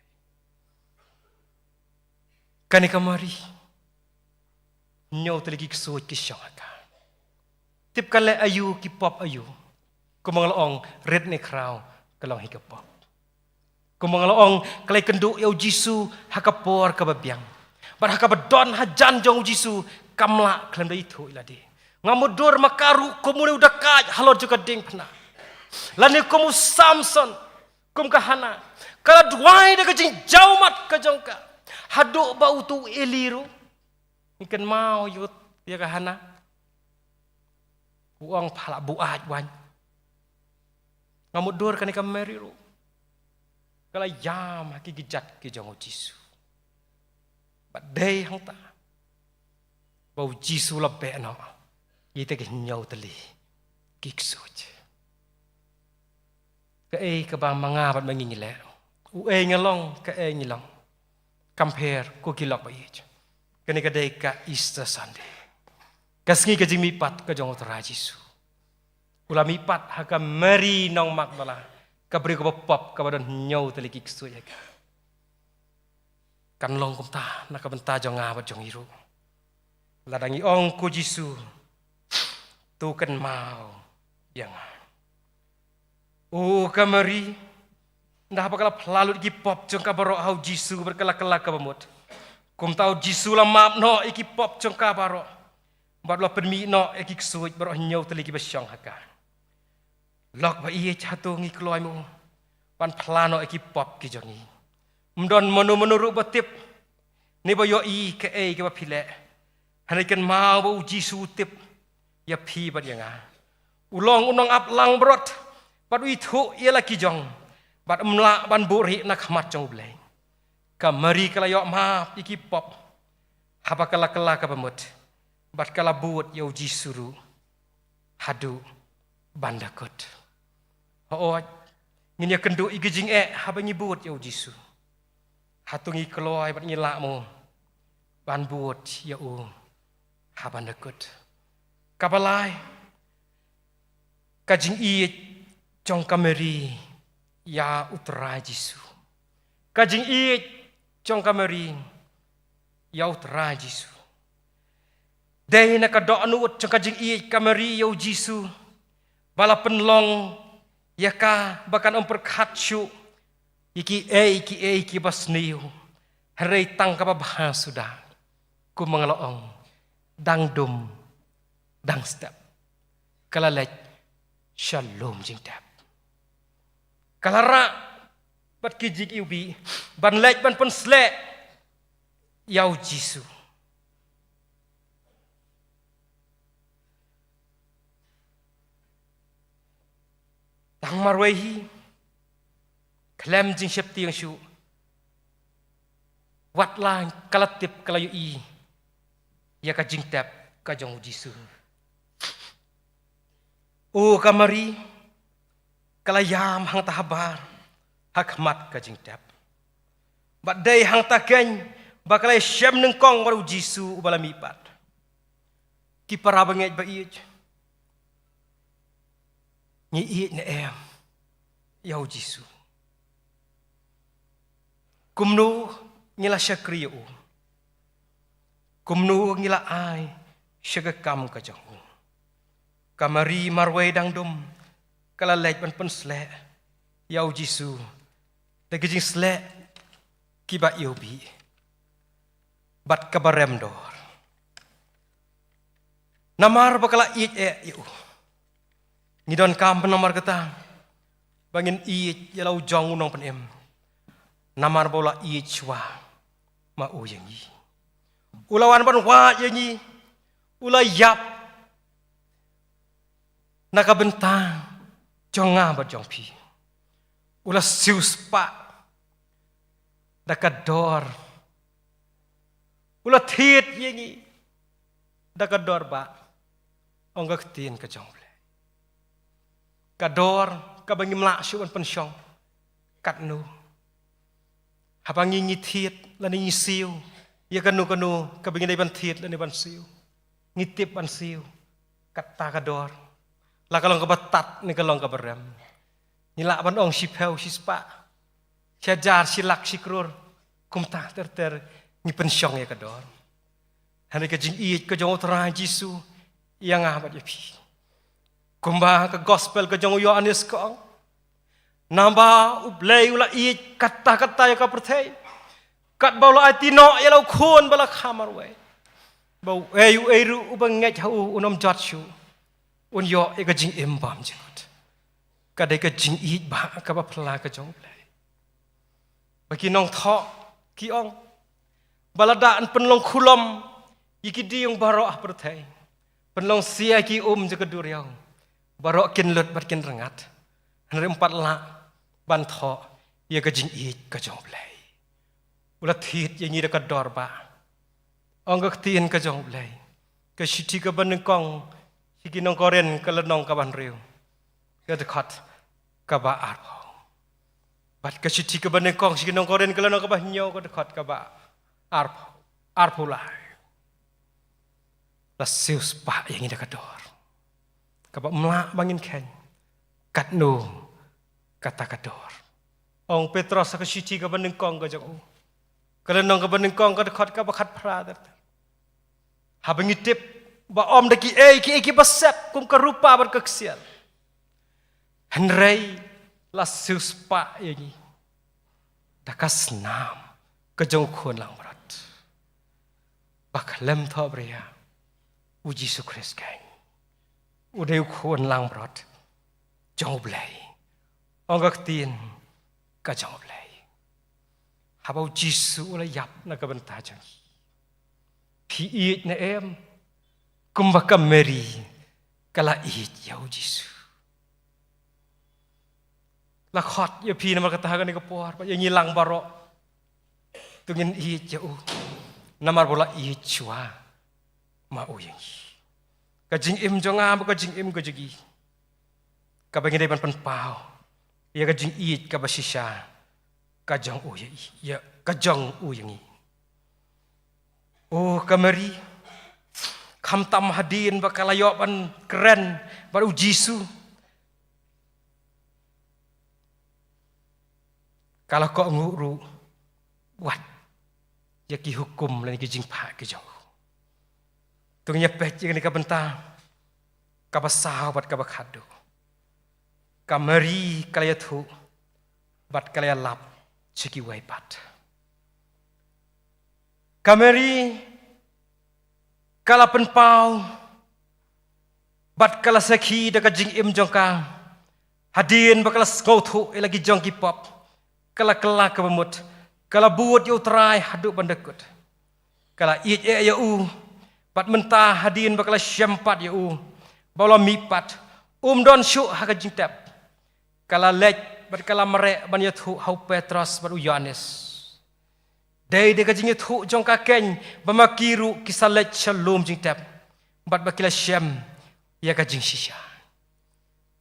S4: Kani kamari. Nyaw taligi kesuot kisyong ka. Tip kala ayu ki pop ayu. Kumangalaong red ni kraw kalong hikapop. Kumangalaong kalay kenduk yaw Jisu hakapor kababyang. Bar hakabadon hajan jong Jisu kamla kalam da itu iladi. Ngamudur makaru kumuli udah kaj halor juga ding pena. Lani kamu Samson kum kahana kala duai da kajing jaumat kajongka haduk bau tu eliru ikan mau yut ya kahana uang pala buat wan ngamut dur kan ikan meriru kala yam haki gijat ke jango Jisu badai hang ta bau Jisu lebih no ite ke nyau teli kiksuj ke ke bang mangabat mangingile ngelong ke ngilong compare ko kilok ba ich kani ka dei ka Easter Sunday kasngi ka jimi pat ka jong tra Jisu ulami pat ha ka meri nong Magdala ka bri ko pop ka badon nyau teli kiksuj ka kan long kum ta na ka benta jong ngabat jong iru ladangi ong ko Jisu tu kan mau yang kamari ndah bakal pelalut iki pop jong ka baro hau Jisu berkala-kala ka bamut kum tau Jisu la map no iki pop jong ka baro bat lo penmi no iki ksuj baro nyau teli ki besyong haka lok ba iye chatu ngi kloi mu pan plano iki pop ki jongi mdon monu batip ni bo yo i ke ke ba phile hanikan mau bo Jisu tip ya phi bat yang ulong unong ap lang brot bat ui thu ia laki jong bat mla ban buri nak mat jong bleng kamari kala yo ma iki pop haba kala ka bamut bat kala buat yo Jisuru hadu bandakut ho nginya kendu igijing haba ngi buat yo Jisu hatungi keloi bat ngilak mo ban buat ya habandakut kabalai kajing i jong kameri ya utara Jisu kajing i jong kameri ya utara Jisu dei na ka do anu jong kajing i kameri ya Jisu bala penlong ya ka bakan omperkhatsu iki basniu hari tang ka babah sudah ku mengaloong dangdum dang step kalalek shalom jing tap kalara bat kijik ubi ban lek ban pun slek yau Jisu tang marwehi klem jing septi yang syu wat lang kalatip kalayu i ya ka jing tap ka jong Jisu kamari kalayam hang tahabar hakmat ka jing tap badai hang takeng bakalai syam nengkong baru Jisu ubala mipat ki para banget ba iej ni iej ne yau Jisu kumnu ngila syakriyo kumnu ngila ai syagakam ka jong kamari marway dangdum kalalek ban pun slek yau Jisu dagijing slek kiba yobi bat kabarem dor namar bakala iej yu ngidon kam namar kata bangin iej yalau jong unong penem namar bola iej chwa ma uyangi ulawan ban wa yangi ula yap nakabentang jonga ba jong pi ula sius pa dakador ula thiet yengi dakador ba onggak tin ka jong ble kador kabangi mla syuan pensyong katnu habangi ngithiet lani ngisiu ya kanu kabangi dai ban thiet lani ban siu ngitip ban siu kata kador la kalong kabatat ni kalong kabarem nila ban ong sipeu sispa syajar silak sikrur kumta ter ni pensyong ya kador hani ka jing iet ka jong utara Jisu yang abat ya pi kumba ka gospel ka jong Yohanes ka namba ublei ula iet kata-kata ya ka perthai kat baula atino ya lau khon bala khamar we bau eru ubang ngej hau unom jatsu un yo ega jing embam jikut kadai ke jing it ba ka ba phla ka jong blai bagi nong tho ki ong balada an penlong khulom iki di yung baro ah perthai penlong sia ki je ka duriau baro kin lut bat kin rengat han empat la ban tho ye ka jing it ka jong blai ula thit ye ni ka dor ba ong ka tien ka jong blai ka shiti ka ban kong siki nong koren ka lenong ka ban riu ka de khat ka ba ar bat ka shiti ka ban kong siki nong koren ka lenong ka ba nyo ka de khat ka ba ar pulai la sius pa yang ida ka dor ka ba mla bangin ken kat no kata ka dor ong Petros ka shiti ka ban kong ka jong ka lenong ka ban kong ka de khat ka ba khat phra dar habang itip ba om daki ki basep kum karupa bar keksial henrei la suspa yangi dakas nam kejong khon lang berat baklem tho bria uji Yesus Kristus kan udeu khon lang berat jong blai ongak tin ka jong blai habau Yesus la yap na ka benta jang pi it na em kumbaka Mary kala it yau Yesus la khot ya pi na makata ka ni ka por pa yang hilang baro tungin it yau namar bola it chua ma o yang ka jing im jonga ba ka jing im ka jigi ka bangi dai pan pau ya ka jing it ka basisha ka jong o ya ka jong o yang oh kamari kham tam hadin bakal ayo ban keren baru Jisu kalau kau nguru buat ya ki hukum lan ki jingpa ki jauh tungnya pec ni ka benta ka basah bat ka bakhado kamari kalaya thu bat kalaya lap chiki wai pat kamari kala penpau bat kala sakhi da ka jing im jongka hadin bakala skothu elagi jongki pop kala kala ka bemut kala buat yu trai hadu bandekut kala it ya u bat mentah hadin bakala syampat ya u bala mipat don syu ha ka jing tap kala lek bat kala merek ban ya thu hau Petros bat u Yohanes dai de ka jing thu jong ka ken bamakiru kisalet shalom jing tap bat bakila syam ya ka jing shisha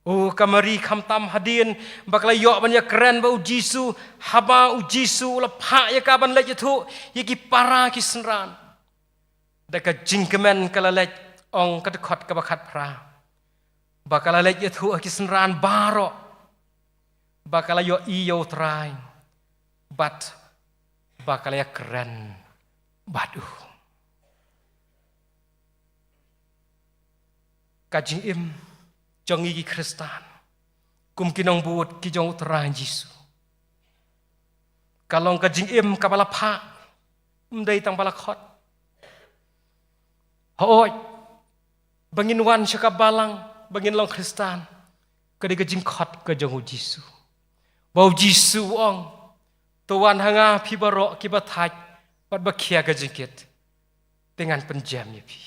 S4: oh kamari kham tam hadin bakala yo ban ya keren ba ujisu haba ujisu la pha ya ka ban le thu ya ki para ki senran da ka jing kemen kala le ong ka khot ka bakhat pra bakala le thu ki senran baro bakala yo i yo trai bat bakalaya keren badu kajing im jongi ki Kristan kum kinong buat ki jong terang Yesus kalong kajing im kapala pha mdai tang pala khot hoi bangin wan syaka balang bangin long Kristan kadi kajing khot ke jong Yesus bau Yesus ong Tuan hanga pi barok ki bathaj bat bakhia ka jingkit dengan penjam ni pi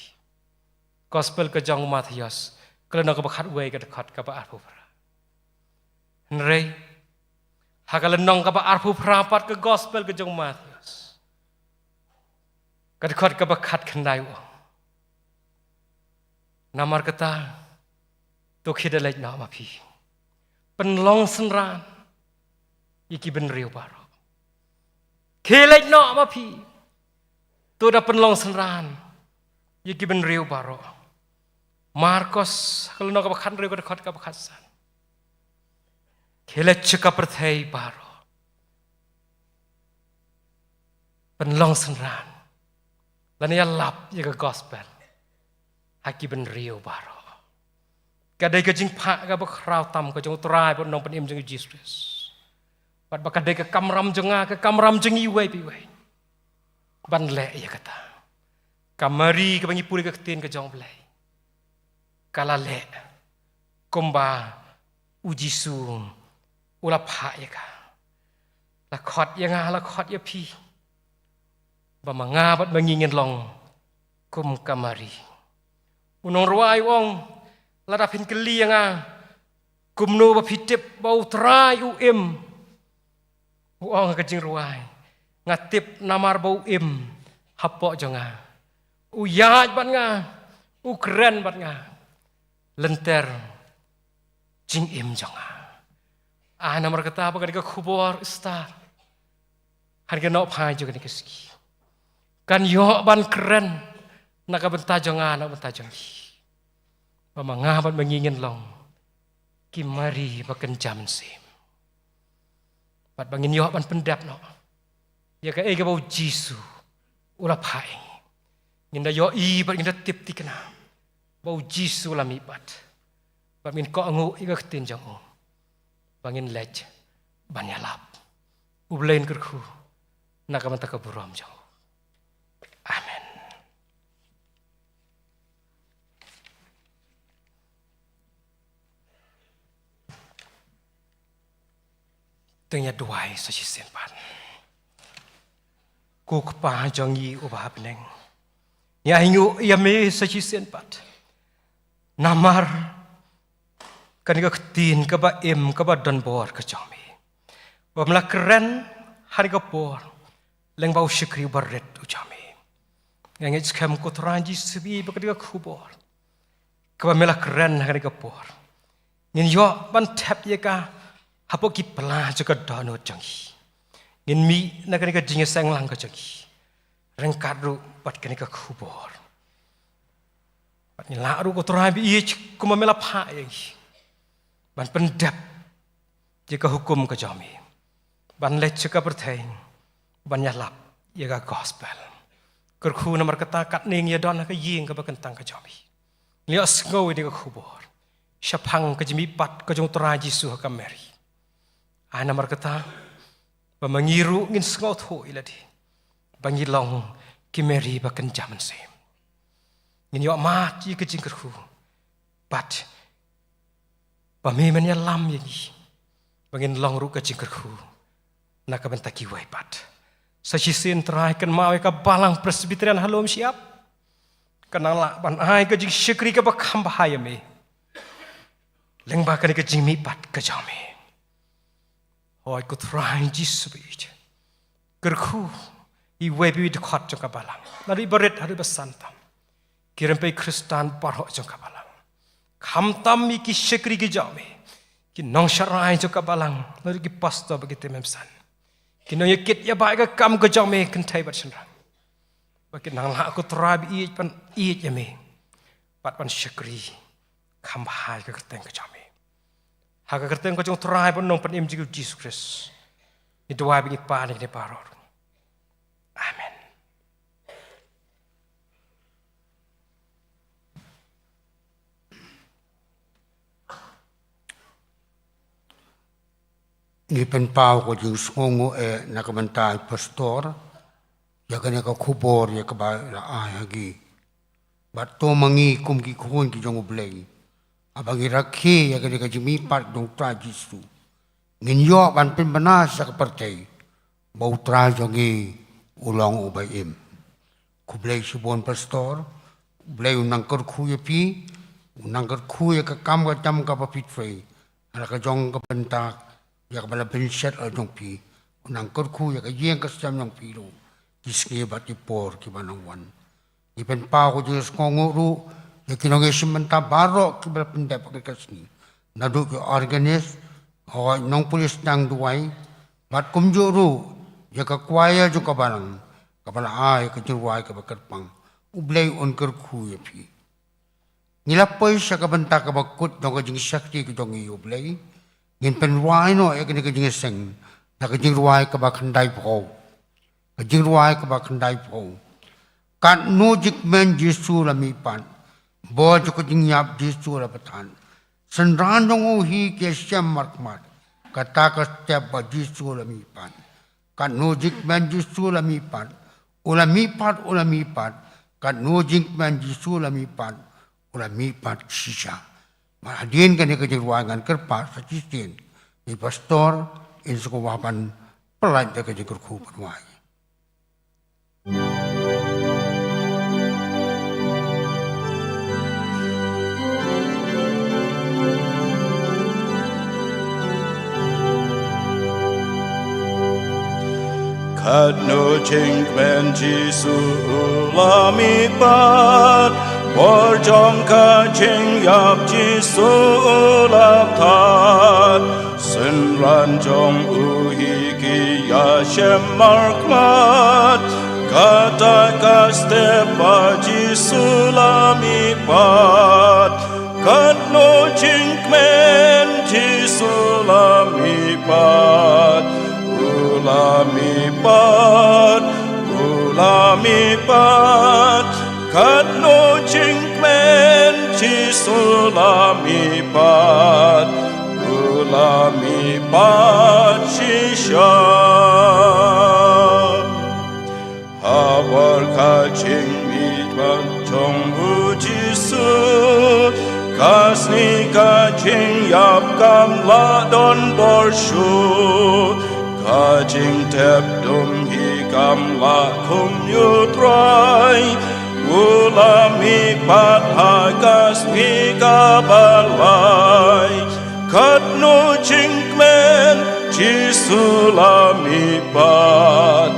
S4: gospel ka jong Matius kelana ka bakhat wei ka khat ka ba arpu pra nrei hagalenong ka ba arpu pra pat ka gospel ka jong Matius ka khat ka bakhat khandai wo namar kata to khidalai na ma pi penlong senran iki ben riu baro Kelek no ma pi tu da penlong senran yiki ben riu baro Marcos kalau no ka bakhan riu ka khot ka bakhasan kelek chika perthai baro penlong senran lan ya lap ya ka gospel haki ben riu baro kadai ka jing pha ka bakrau tam ka jong trai bon nong penim jeng Jesus bat bakadai ke kamram jenga ke kamram jengi wei pi wei ban le ya kata kamari ke bangi puri ke tin ke jong blai kala le komba Jisu ula pha ya ka la khot ya nga la khot ya pi ba manga bat mangingin long kum kamari unong ruai wong la dapin keli nga kum no ba pitip bau trai wong ka jing ruai ngatip namar bau hapo jonga uyaj bat nga keren bat nga lenter jing jonga namar kata apa kan kubor star harga nok pai juga ni keski kan yo ban keren nak bentar jonga nak bentar jongi pamanga ban mengingin long kimari baken jam sim bat bangin yo ban pendap no ya ka ega bau Jisu ula pai nginda yo bat nginda tip tikena bau Jisu la mi bat bat min ko ngu iga tin jongo bangin lej banyalap ublain kerku nakamanta kaburam jong amen tengya duai saji senpan ku kpa jongi ubah beneng ya hingu ya me saji senpat namar kan ka tin ka ba ka ba don bor ka jomi bamla keren hari ka por leng bau shikri barret u jomi yang ich kam ko tranji sibi ba ka khubor ka ba mela keren hari ka por ngin yo ban tap ye ka hapo ki pala ka dono jangi ngin mi na ka jinga sang lang ka jangi reng kadru pat ka khubor pat ni la ru ko tranji ich ko mela pha ye ban pendap jika hukum ke jami ban lech ka pertheng ban yalap yaga gospel kerku namar kata kat ning ya don ka ying ka bakentang ka jami lios ngoi de ka khubor syapang ka jimi pat ka jong tra Jisu ka meri namar kata pamangiru ngin sngot ho iladi bangilong ki meri baken jaman sem ngin yo mat ji ka jing kerku pat pamimannya lam yangi bangin long ru ka jingkerku nak bentaki waipat sajisin trai kan mawe ka balang presbyterian halom siap kanang la ban ai ka jing syukri ka bakam bahaya me leng ba ka jing mi pat ka jame hoi ku trai jisbich kerku I webi de khot jong ka balang nari baret hari basantam kirempe kristan parho jong ka balang Khamtam mi ki syekri ki jame ki nong syarai jo ka balang lari ki pasto bagi tememsan ki no yakit ya ba ka kam ka jame kan thai bat senra bagi nang la aku trabi pan yame pat pan syekri kham hai ka teng ka jame ha ka teng ka jong trai pan nong pan im ji Jesus Christ ni dua bi pa ni paror amen
S1: Ni penpau ko jing songo nakamantai pastor ya kanya ka khubor ya ka ba la ai hagi bat to mangi kum ki khun ki jong blei abangi rakhi ya kanya ka jimi pat dong tra Jisu ngin yo ban pen banas sa partai bau tra jongi ulong ubaim ku blei subon pastor blei unang kor khu ya pi unang kor khu ya ka kam ka tam ka pa pitfrei ala ka jong ka pentak ya bala benset ajong pi unang korku ya ka yeng ka sam yang pi ro kisngi bat ipor ki banang wan ipen pa ko jus kongo ru ya kinong simenta baro ki bala pendep ka kasni nadu ki organis ho nong pulis nang duai bat kumjo ru ya ka kwaya jo ka balang ka bala ai ka juwai ka bakarpang ublay on korku ya pi nilapoy sa ka banta ka bakut dong ka jing sakti ki dong ublay Ngin penruai no ya kini kejing seng, nak kejing ruai ke bakandai po, kejing ruai ke bakandai po. Kat no jik men Jisu la mipan, bo jik kejing yap Jisu la patan. Senran dong uhi ke siam markmat, kata ke setiap ba Jisu la mipan. Kat no jik men Jisu la mipan, ula mipat, kat no jik men Jisu la mipan, ula mipat sisa. Adin kan ke ruangan kerpa sajisin di pastor in sukawapan pelan ke kerku perwai.
S3: Khát nô chinh quen chi su la mi bát Por trong ca chinh yap chi su la thát Sinh ran trong u hi ki ya shem mark mat Kata ka stepa chi su la mi bát Khát nô chinh quen chi su la mi bát Ulami pat, khát nô chinh men chi sulami pat chi sha. Havar ka ching mit pat trong hu chi su, kasni ka ching yap kam la don bor shu. Ka ching tep dum hi kam la kum yu trai Ulami pat ha kas mi ka balai Kat no ching men chi sulami pat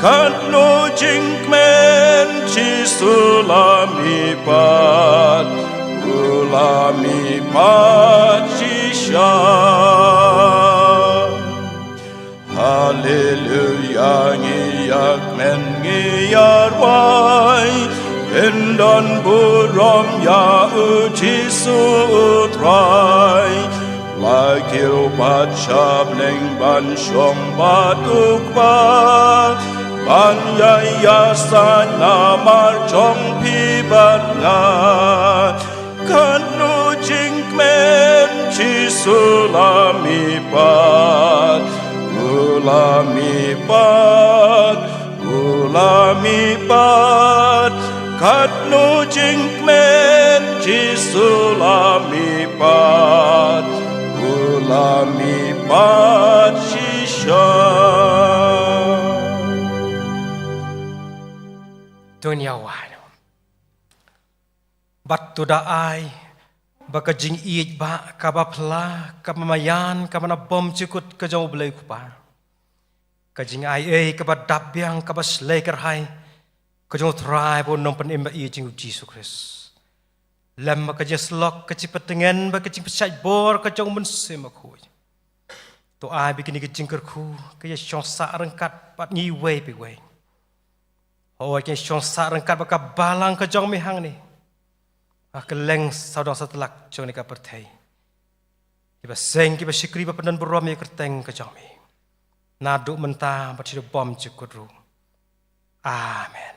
S3: Kat no ching men chi sulami pat Ulami Pachisha. Hallelujah, ngiyak men ngiyarway, Pendon burom ya uchisu utray, Lakil batshab neng ban syong batukba, Ban yayasan namar chong pibat na, Kanu ching men chi sulami pat Kanu ching men chi sulami pat shisha.
S4: Dunia wan. Batu daai, baka jing iij ba, kaba pla, kaba mayan, kaba na bom cikut ka jauh belai kupa. Ka jing ai kaba dabyang, kaba sleker hai, ka jauh try pun nompen imba iij jing Yesus Kristus. Lem ka jing slok, ka cipetengen, baka jing pesai bor, ka jauh mensema kuy. Tu ai bikin ka jing kerku, ka jing syong sa rengkat, pat nyi wei pi wei. Oh, ka syong sa rengkat, baka balang ka jauh mihang ni. Keleng saudara setelak jong nika pertai. Kiba seng kiba syukri ba penan berom ya kerteng ke jami. Naduk mentah bersidu bom cukut ru. Amen.